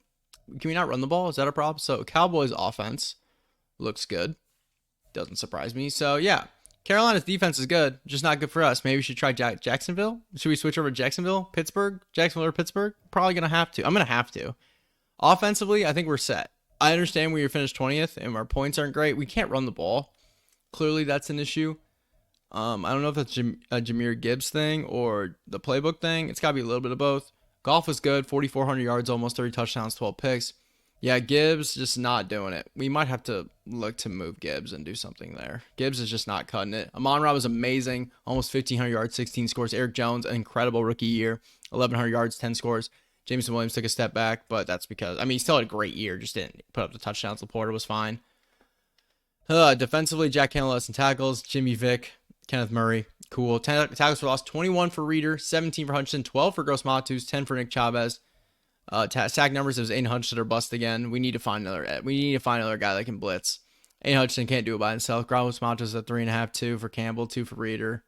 we not run the ball? Is that a problem? So Cowboys offense looks good. Doesn't surprise me. So yeah, Carolina's defense is good, just not good for us. Maybe we should try Jacksonville. Should we switch over to Jacksonville, Jacksonville or Pittsburgh? Probably gonna have to. I'm gonna have to. Offensively, I think we're set. I understand we finished 20th and our points aren't great. We can't run the ball. Clearly, that's an issue. I don't know if that's a Jahmyr Gibbs thing or the playbook thing. It's got to be a little bit of both. Goff was good, 4,400 yards, almost 30 touchdowns, 12 picks. Yeah, Gibbs just not doing it. We might have to look to move Gibbs and do something there. Gibbs is just not cutting it. Amon-Ra was amazing, almost 1,500 yards, 16 scores. Eric Jones, an incredible rookie year, 1,100 yards, 10 scores. Jameson Williams took a step back, but that's because, I mean, he still had a great year, just didn't put up the touchdowns. Laporta was fine. Defensively, Jack Campbell and tackles. Jimmy Vick, Kenneth Murray, cool. 10 tackles for loss, 21 for Reeder, 17 for Hutchinson, 12 for Gross Matos, 10 for Nick Chavez. Sack numbers, it was Aiden Hutchinson or bust again. We need to find another guy that can blitz. Aiden Hutchinson can't do it by himself. Gross Matos at 3.5, 2 for Campbell, 2 for Reeder.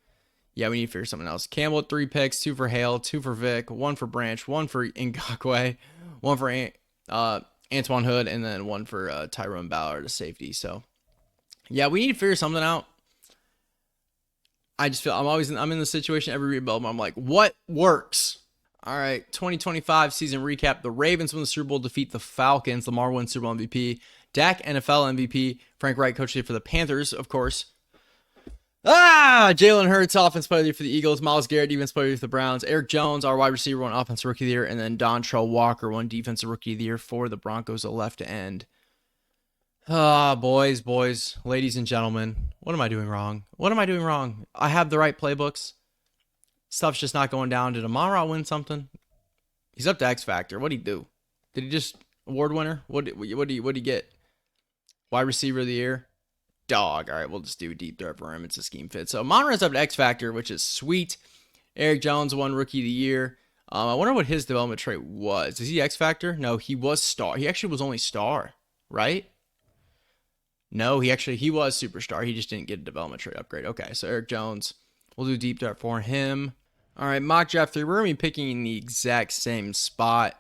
Yeah, we need to figure something else. Campbell at 3 picks, 2 for Hale, 2 for Vic, 1 for Branch, 1 for Ngakoue, 1 for Antoine Hood, and then 1 for Tyrone Ballard, a safety. So, yeah, we need to figure something out. I just feel I'm in the situation every rebuild where I'm like, what works? All right, 2025 season recap. The Ravens win the Super Bowl, defeat the Falcons. Lamar wins Super Bowl MVP. Dak NFL MVP. Frank Reich coached for the Panthers, of course. Jalen Hurts, offense player of the year for the Eagles. Myles Garrett, defense player of the year for the Browns. Eric Jones, our wide receiver, won offensive rookie of the year. And then Dontrell Walker won defensive rookie of the year for the Broncos, a left end. Boys, ladies and gentlemen, what am I doing wrong? I have the right playbooks. Stuff's just not going down. Did Amon-Ra win something? He's up to X Factor. What'd he do? Did he just award winner? What'd he get? Wide receiver of the year? Dog. All right, we'll just do a deep threat for him. It's a scheme fit. So Amon-Ra's up to X Factor, which is sweet. Eric Jones won rookie of the year. I wonder what his development trait was. Is he X Factor? No, he was star. He actually was only star, right? No, he was superstar. He just didn't get a development trait upgrade. Okay, so Eric Jones, we'll do deep dive for him. All right, mock draft 3. We're going to be picking in the exact same spot.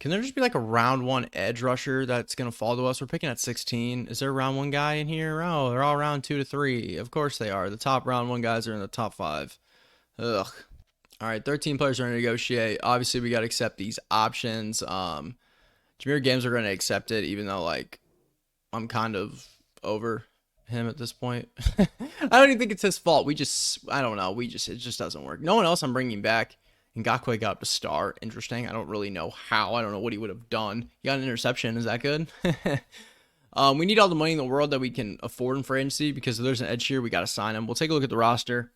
Can there just be like a round 1 edge rusher that's going to fall to us? We're picking at 16. Is there a round 1 guy in here? Oh, they're all round 2 to 3. Of course they are. The top round 1 guys are in the top 5. Ugh. All right, 13 players are going to negotiate. Obviously, we got to accept these options. Jahmyr Gibbs are going to accept it, even though, like, I'm kind of over him at this point. I don't even think it's his fault. I don't know. It just doesn't work. No one else I'm bringing back. Ngakoue got up to star. Interesting. I don't really know how. I don't know what he would have done. He got an interception. Is that good? We need all the money in the world that we can afford in free agency because if there's an edge here, we got to sign him. We'll take a look at the roster.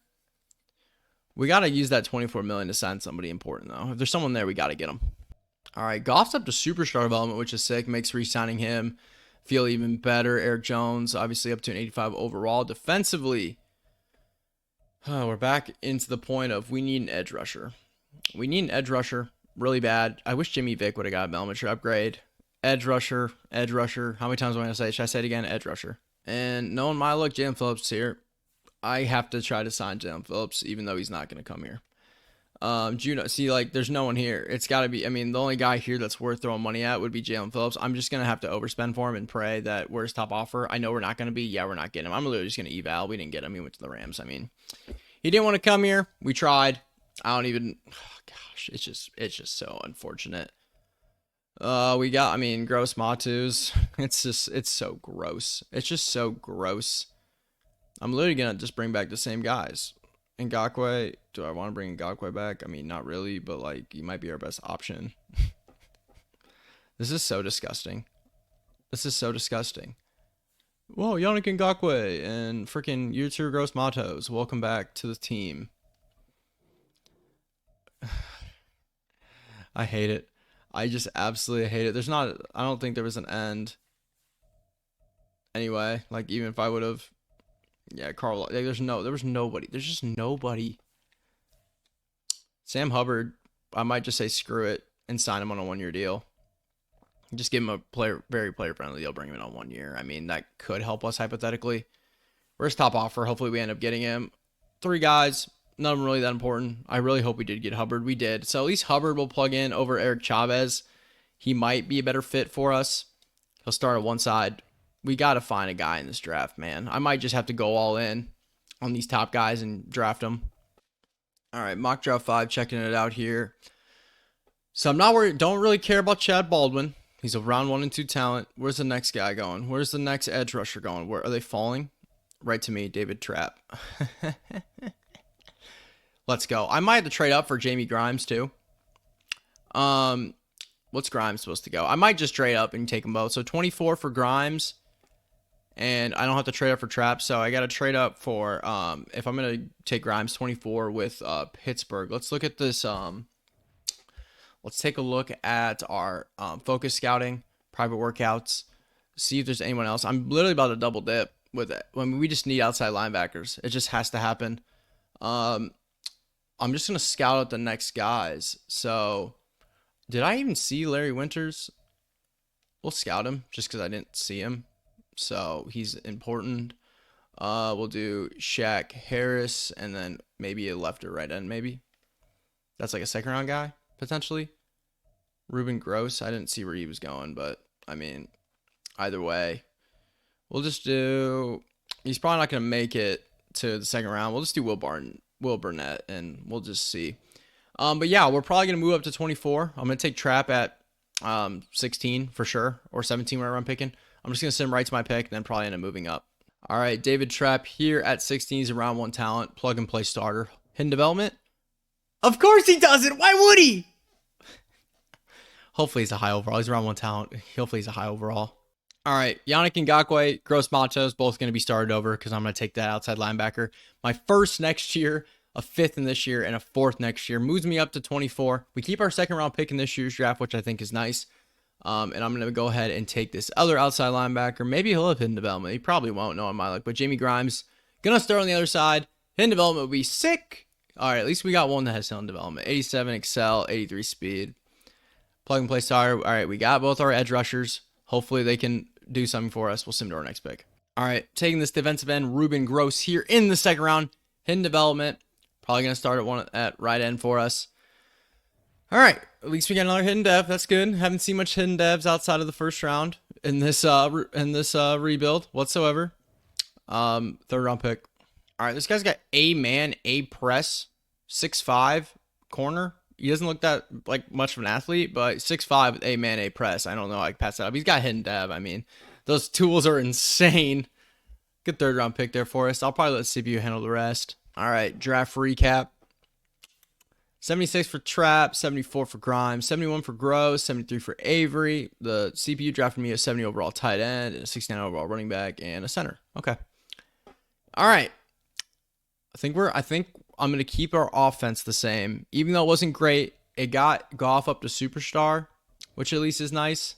We got to use that $24 million to sign somebody important, though. If there's someone there, we got to get him. All right. Goff's up to superstar development, which is sick. Makes re-signing him feel even better. Eric Jones, obviously up to an 85 overall. Defensively, we're back into the point of we need an edge rusher. We need an edge rusher really bad. I wish Jimmy Vick would have got a Melmature upgrade. Edge rusher. How many times am I going to say it? Should I say it again? Edge rusher. And knowing my luck, Jalen Phillips here. I have to try to sign Jalen Phillips, even though he's not going to come here. Juno, see, like, there's no one here. It's got to be, I mean, the only guy here that's worth throwing money at would be Jalen Phillips. I'm just going to have to overspend for him and pray that we're his top offer. I know we're not going to be. Yeah, we're not getting him. I'm literally just going to eval. We didn't get him. He went to the Rams. I mean, he didn't want to come here. We tried. Gosh, it's just so unfortunate. Gross Matos. It's so gross. It's just so gross. I'm literally going to just bring back the same guys. Ngakoue, do I want to bring Ngakoue back? I mean, not really, but like, he might be our best option. This is so disgusting. Whoa, Yannick Ngakoue and freaking Yutur Gross Matos. Welcome back to the team. I hate it. I just absolutely hate it. I don't think there was an end. Anyway, like, even if I would have, yeah, Carl, like, there was nobody. There's just nobody. Sam Hubbard, I might just say screw it and sign him on a 1-year deal. Just give him a very player-friendly deal, bring him in on 1 year. I mean, that could help us hypothetically. We're his top offer. Hopefully we end up getting him. 3 guys. None of them really that important. I really hope we did get Hubbard. We did. So at least Hubbard will plug in over Eric Chavez. He might be a better fit for us. He'll start at one side. We got to find a guy in this draft, man. I might just have to go all in on these top guys and draft them. All right, mock draft 5, checking it out here. So I'm not worried. Don't really care about Chad Baldwin. He's a round 1 and 2 talent. Where's the next guy going? Where's the next edge rusher going? Where are they falling? Right to me, David Trapp. Let's go. I might have to trade up for Jamie Grimes too. What's Grimes supposed to go? I might just trade up and take them both. So 24 for Grimes, and I don't have to trade up for Trapp. So I got to trade up for if I'm gonna take Grimes, 24 with Pittsburgh. Let's look at this. Let's take a look at our focus scouting, private workouts, see if there's anyone else. I'm literally about to double dip with it. I mean, we just need outside linebackers. It just has to happen. I'm just going to scout out the next guys. So, did I even see Larry Winters? We'll scout him just because I didn't see him. So, he's important. We'll do Shaq Harris and then maybe a left or right end, maybe. That's like a second round guy, potentially. Ruben Gross, I didn't see where he was going, but I mean, either way, we'll just do. He's probably not going to make it to the second round. We'll just do Will Burnett, and we'll just see. But yeah, we're probably going to move up to 24. I'm going to take Trapp at 16 for sure, or 17 wherever I'm picking. I'm just going to send him right to my pick, and then probably end up moving up. All right, David Trapp here at 16. He's a round 1 talent, plug and play starter. Hidden development? Of course he doesn't. Why would he? Hopefully he's a high overall. He's around 1 talent. Hopefully he's a high overall. All right, Yannick Ngakoue, Gross Matos, both going to be started over because I'm going to take that outside linebacker. My first next year, a 5th in this year, and a 4th next year. Moves me up to 24. We keep our second round pick in this year's draft, which I think is nice. And I'm going to go ahead and take this other outside linebacker. Maybe he'll have hidden development. He probably won't, know my luck. But Jamie Grimes, going to start on the other side. Hidden development would be sick. All right, at least we got one that has hidden development. 87 excel, 83 speed. Plug and play starter. All right, we got both our edge rushers. Hopefully they can do something for us. We'll send to our next pick. All right, taking this defensive end, Ruben Gross here in the second round. Hidden development. Probably going to start at right end for us. All right, at least we got another hidden dev. That's good. Haven't seen much hidden devs outside of the first round in this rebuild whatsoever. Third round pick. All right, this guy's got A-man, A-press, 6'5", corner. He doesn't look that like much of an athlete, but 6'5" with A-man, A-press. I don't know. I can pass that up. He's got hidden dev. I mean, those tools are insane. Good third round pick there for us. I'll probably let CPU handle the rest. All right, draft recap. 76 for Trapp, 74 for Grimes, 71 for Gross, 73 for Avery. The CPU drafted me a 70 overall tight end, a 69 overall running back, and a center. Okay. All right. I think I'm going to keep our offense the same. Even though it wasn't great, it got Goff up to superstar, which at least is nice.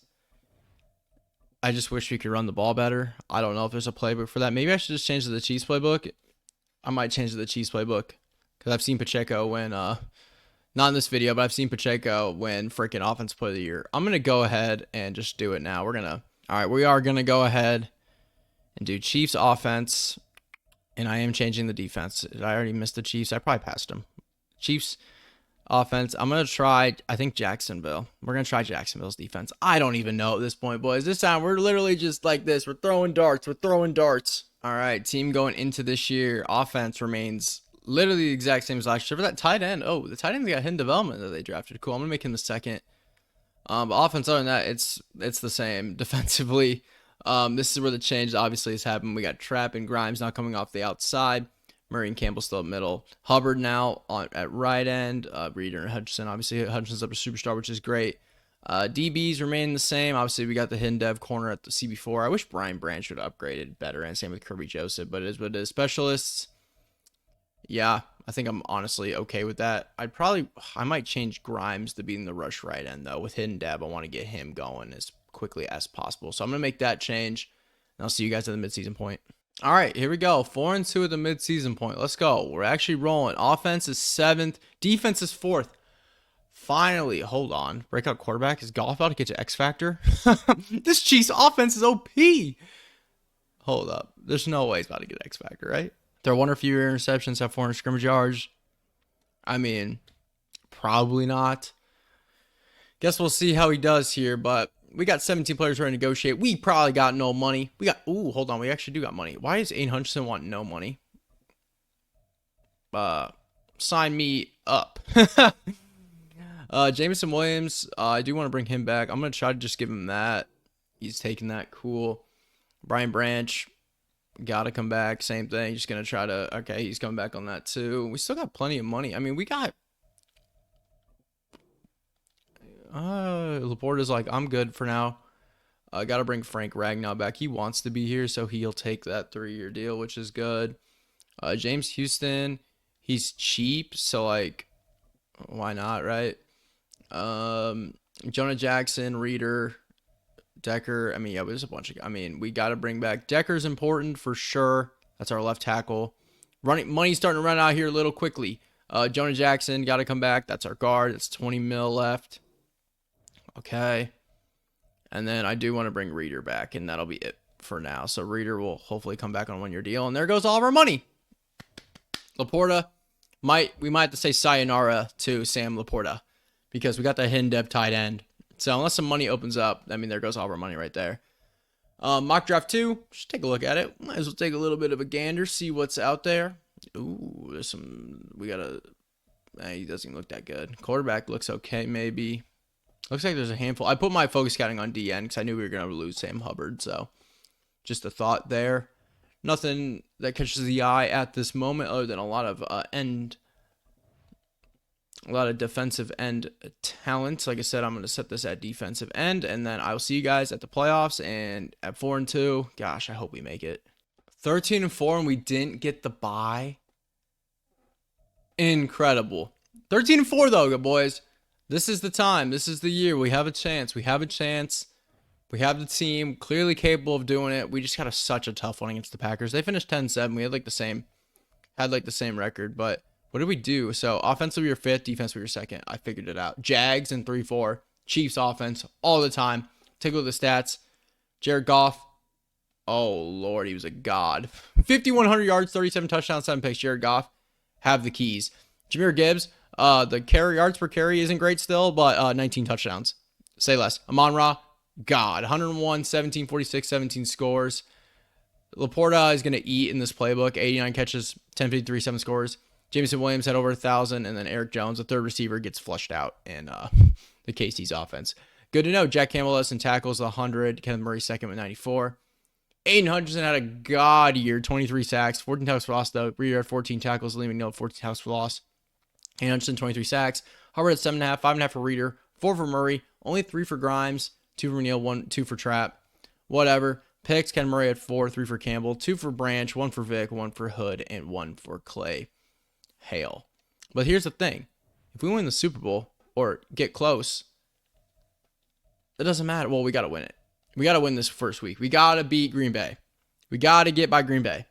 I just wish we could run the ball better. I don't know if there's a playbook for that. Maybe I should just change to the Chiefs playbook. I might change to the Chiefs playbook because I've seen Pacheco win, not in this video, but I've seen Pacheco win freaking offense play of the year. I'm going to go ahead and just do it now. All right, we are going to go ahead and do Chiefs offense. And I am changing the defense. Did I already miss the Chiefs? I probably passed them. Chiefs offense. I'm going to try, I think, Jacksonville. We're going to try Jacksonville's defense. I don't even know at this point, boys. This time, we're literally just like this. We're throwing darts. All right, team going into this year. Offense remains literally the exact same as last year. For that tight end, the tight end's got hidden development that they drafted. Cool. I'm going to make him the second. But offense, other than that, it's the same. Defensively, this is where the change obviously has happened. We got Trapp and Grimes now coming off the outside. Murray and Campbell still at middle. Hubbard now at right end. Reader and Hutchinson. Obviously, Hutchinson's up to superstar, which is great. DBs remain the same. Obviously, we got the hidden dev corner at the CB4. I wish Brian Branch would have upgraded better, and same with Kirby Joseph, but it is what it is. Specialists, yeah, I think I'm honestly okay with that. I might change Grimes to being the rush right end, though. With hidden dev, I want to get him going as quickly as possible. So I'm going to make that change, and I'll see you guys at the midseason point. All right, here we go. 4-2 at the midseason point. Let's go. We're actually rolling. Offense is 7th. Defense is 4th. Finally, hold on. Breakout quarterback. Is Goff about to get to X Factor? This Chiefs offense is OP. Hold up. There's no way he's about to get X Factor, right? They're 1 or fewer interceptions, have 400 scrimmage yards. I mean, probably not. Guess we'll see how he does here, but we got 17 players ready to negotiate. We probably got no money. We got, ooh, hold on. We actually do got money. Why is Aiden Hutchinson want no money? Sign me up. Jameson Williams, I do want to bring him back. I'm going to try to just give him that. He's taking that. Cool. Brian Branch, got to come back. Same thing. Just going to try to, okay, he's coming back on that too. We still got plenty of money. I mean, we got, Laporta's like, I'm good for now. I got to bring Frank Ragnow back. He wants to be here, so he'll take that 3-year deal, which is good. James Houston, he's cheap, so like, why not, right? Jonah Jackson, Reeder, Decker. I mean, yeah, there's a bunch of. I mean, we got to bring back Decker's important for sure. That's our left tackle. Money's starting to run out here a little quickly. Jonah Jackson got to come back. That's our guard. It's 20 mil left. Okay. And then I do want to bring Reeder back, and that'll be it for now. So Reeder will hopefully come back on a 1-year deal, and there goes all of our money. Laporta, we might have to say sayonara to Sam Laporta because we got the hidden depth tight end. So unless some money opens up, I mean, there goes all of our money right there. Mock draft 2, just take a look at it. Might as well take a little bit of a gander, see what's out there. Ooh, there's some, he doesn't even look that good. Quarterback looks okay, maybe. Looks like there's a handful. I put my focus scouting on DN because I knew we were going to lose Sam Hubbard. So just a thought there. Nothing that catches the eye at this moment other than a lot of defensive end talent. Like I said, I'm going to set this at defensive end, and then I will see you guys at the playoffs and at 4-2. Gosh, I hope we make it. 13-4, and we didn't get the bye. Incredible. 13-4 though, good boys. This is the time. This is the year. We have a chance. We have a chance. We have the team clearly capable of doing it. We just got such a tough one against the Packers. They finished 10-7. We had the same record, but what did we do? So offensively we were 5th, defensively we were 2nd. I figured it out. Jags in 3-4. Chiefs offense all the time. Take a look at the stats. Jared Goff. Oh Lord, he was a god. 5,100 yards, 37 touchdowns, 7 picks. Jared Goff have the keys. Jahmyr Gibbs. The yards per carry isn't great still, but 19 touchdowns. Say less. Amon-Ra, God. 101, 17, 46, 17 scores. Laporta is going to eat in this playbook. 89 catches, 1053, 7 scores. Jameson Williams had over 1,000, and then Eric Jones, the third receiver, gets flushed out in the KC's offense. Good to know. Jack Campbell has some tackles, 100. Kevin Murray second with 94. Aiden Hutchinson had a god year, 23 sacks, 14 tackles for loss, though. Reeder had 14 tackles, Lee McNeil 14 tackles for loss. Aiden Hutchinson, 23 sacks. Hubbard at 7.5, 5.5 for Reeder, 4 for Murray, only 3 for Grimes, 2 for Neal, 2 for Trapp. Whatever. Picks, Ken Murray had 4, 3 for Campbell, 2 for Branch, 1 for Vic, 1 for Hood, and 1 for Clay Hale. But here's the thing. If we win the Super Bowl or get close, it doesn't matter. Well, we got to win it. We got to win this first week. We got to beat Green Bay. We got to get by Green Bay.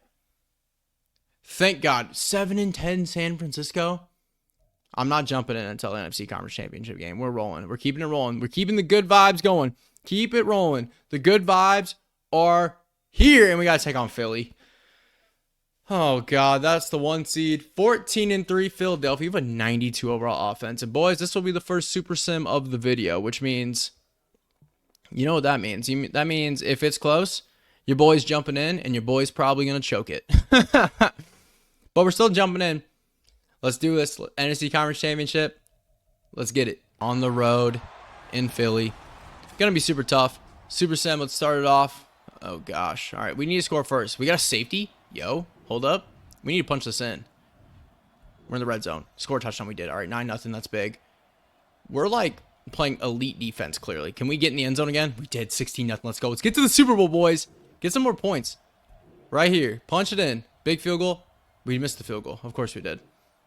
Thank God. 7-10 San Francisco. I'm not jumping in until the NFC Conference Championship game. We're rolling. We're keeping it rolling. We're keeping the good vibes going. Keep it rolling. The good vibes are here, and we got to take on Philly. Oh, God, that's the 1 seed. 14-3 Philadelphia. We have a 92 overall offense. And, boys, this will be the first Super Sim of the video, which means, you know what that means. That means if it's close, your boy's jumping in, and your boy's probably going to choke it. But we're still jumping in. Let's do this. NFC Conference Championship. Let's get it. On the road in Philly. Going to be super tough. Super Sim, let's start it off. Oh, gosh. All right, we need to score first. We got a safety. Yo, hold up. We need to punch this in. We're in the red zone. Score a touchdown. We did. All right, 9-0. That's big. We're playing elite defense, clearly. Can we get in the end zone again? We did. 16-0. Let's go. Let's get to the Super Bowl, boys. Get some more points. Right here. Punch it in. Big field goal. We missed the field goal. Of course we did.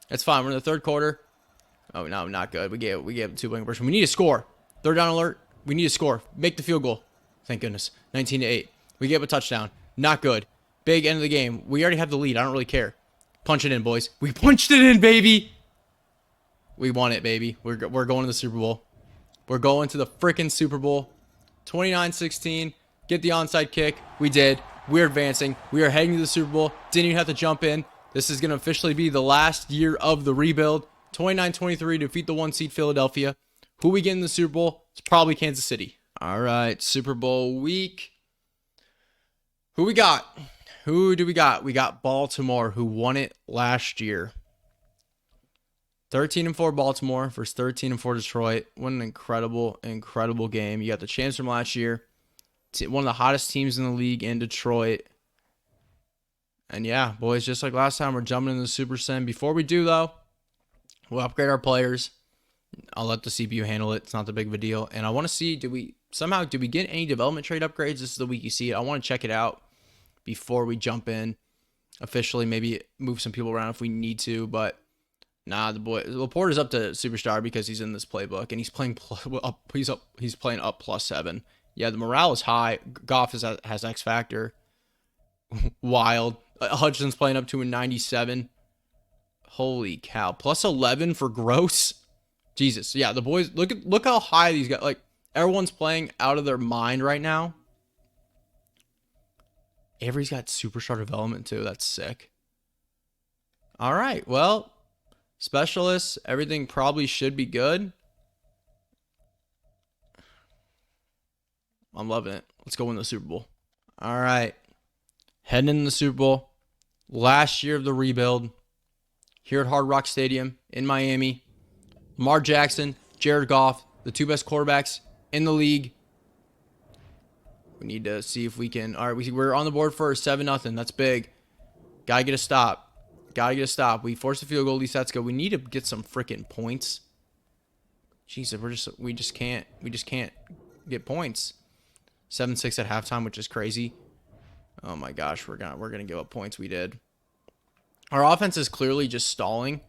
It's fine. We're in the third quarter. Oh, no, not good. We gave a 2-point conversion. We need to score. Third down alert. We need to score. Make the field goal. Thank goodness. 19-8. We gave a touchdown. Not good. Big end of the game. We already have the lead. I don't really care. Punch it in, boys. We punched it in, baby. We won it, baby. We're going to the Super Bowl. We're going to the freaking Super Bowl. 29-16. Get the onside kick. We did. We're advancing. We are heading to the Super Bowl. Didn't even have to jump in. This is going to officially be the last year of the rebuild. 29-23 to defeat the 1 seed Philadelphia. Who we get in the Super Bowl? It's probably Kansas City. All right, Super Bowl week. Who we got? Who do we got? We got Baltimore, who won it last year. 13-4 Baltimore versus 13-4 Detroit. What an incredible, incredible game. You got the champs from last year. One of the hottest teams in the league in Detroit. And yeah, boys, just like last time, we're jumping into the Super Sim. Before we do, though, we'll upgrade our players. I'll let the CPU handle it. It's not that big of a deal. And I want to see, did we get any development trade upgrades? This is the week you see it. I want to check it out before we jump in officially. Maybe move some people around if we need to. But nah, the boy Laporte is up to superstar because he's in this playbook and he's playing up. He's playing up +7. Yeah, the morale is high. Goff has X factor. Wild. Hudson's playing up to a 97. Holy cow. +11 for Gross. Jesus. Yeah, the boys, look how high these guys, like, everyone's playing out of their mind right now. Avery's got superstar development too. That's sick. All right. Well, specialists, everything probably should be good. I'm loving it. Let's go win the Super Bowl. All right. Heading into the Super Bowl. Last year of the rebuild. Here at Hard Rock Stadium in Miami. Lamar Jackson, Jared Goff, the two best quarterbacks in the league. We need to see if we can. All right, we're on the board for 7-0. That's big. Gotta get a stop. We forced a field goal. At least that's good. We need to get some freaking points. Jesus, we just can't get points. 7-6 at halftime, which is crazy. Oh my gosh, we're gonna give up points. We did. Our offense is clearly just stalling.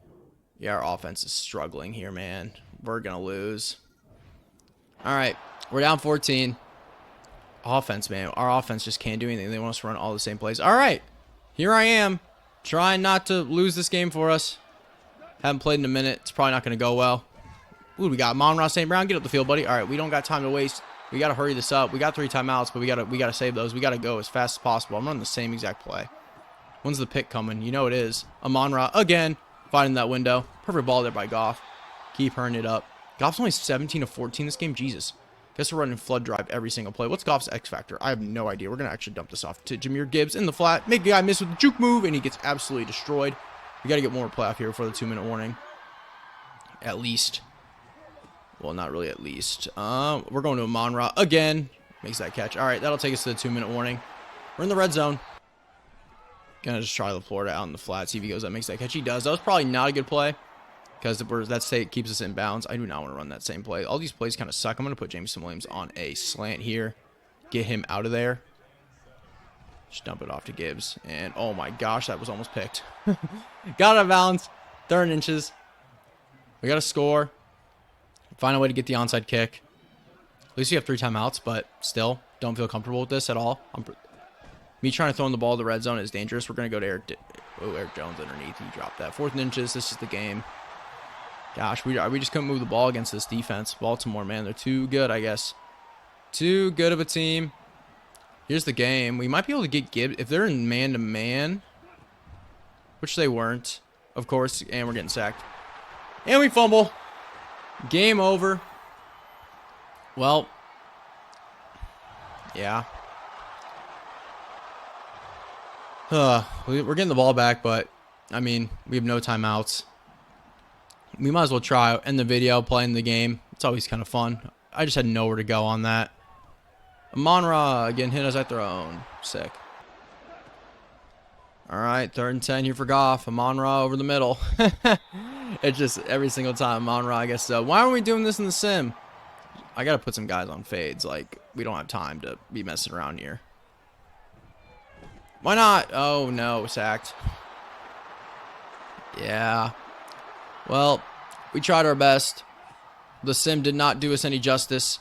Yeah, our offense is struggling here, man. We're gonna lose. All right, we're down 14. Offense, man. Our offense just can't do anything. They want us to run all the same plays. All right, here I am, trying not to lose this game for us. Haven't played in a minute. It's probably not gonna go well. Ooh, we got Amon-Ra St. Brown. Get up the field, buddy. All right, we don't got time to waste. We got to hurry this up. We got 3 timeouts, but we got to save those. We got to go as fast as possible. I'm running the same exact play. When's the pick coming? You know it is. Amon-Ra again, finding that window. Perfect ball there by Goff. Keep hurrying it up. Goff's only 17-14 this game. Jesus. Guess we're running flood drive every single play. What's Goff's X factor? I have no idea. We're going to actually dump this off to Jahmyr Gibbs in the flat. Make the guy miss with the juke move, and he gets absolutely destroyed. We got to get more playoff here for the 2-minute warning. At least. Well, not really at least. We're going to Amon-Ra again. Makes that catch. All right, that'll take us to the 2-minute warning. We're in the red zone. Gonna just try Laporte out in the flat. See if he goes up, makes that catch. He does. That was probably not a good play because that state keeps us in bounds. I do not want to run that same play. All these plays kind of suck. I'm going to put Jameson Williams on a slant here. Get him out of there. Just dump it off to Gibbs. And, oh my gosh, that was almost picked. Got out of bounds. 3rd inches. We got to score. Find a way to get the onside kick. At least you have 3 timeouts, but still don't feel comfortable with this at all. Me trying to throw in the ball to the red zone is dangerous. We're going to go to Eric Jones underneath. He dropped that. 4th and inches. This is the game. Gosh, we just couldn't move the ball against this defense. Baltimore, man, they're too good, I guess. Too good of a team. Here's the game. We might be able to get Gibbs if they're in man-to-man, which they weren't, of course, and we're getting sacked. And we fumble. Game over. Well, yeah. We're getting the ball back, but, I mean, we have no timeouts. We might as well try end the video playing the game. It's always kind of fun. I just had nowhere to go on that. Amon-Ra again hit us at their own. Sick. All right, 3rd and 10 here for Goff. Amon-Ra over the middle. It's just every single time Amon-Ra, I guess so. Why aren't we doing this in the sim? I got to put some guys on fades. Like, we don't have time to be messing around here. Why not? Oh, no. Sacked. Yeah. Well, we tried our best. The sim did not do us any justice.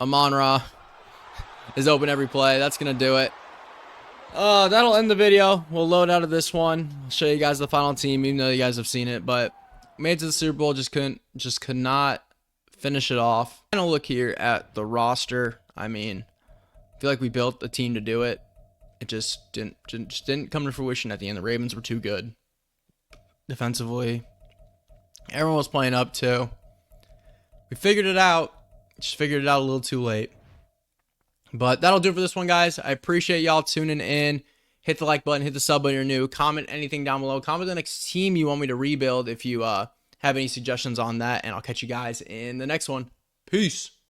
Amon-Ra is open every play. That's going to do it. That'll end the video. We'll load out of this one. I'll show you guys the final team, even though you guys have seen it. But made it to the Super Bowl, just could not finish it off. And a look here at the roster. I mean, I feel like we built a team to do it. It just didn't come to fruition at the end. The Ravens were too good defensively. Everyone was playing up too. We figured it out. Just figured it out a little too late. But that'll do it for this one, guys. I appreciate y'all tuning in. Hit the like button, hit the sub when you're new. Comment anything down below. Comment the next team you want me to rebuild if you have any suggestions on that. And I'll catch you guys in the next one. Peace.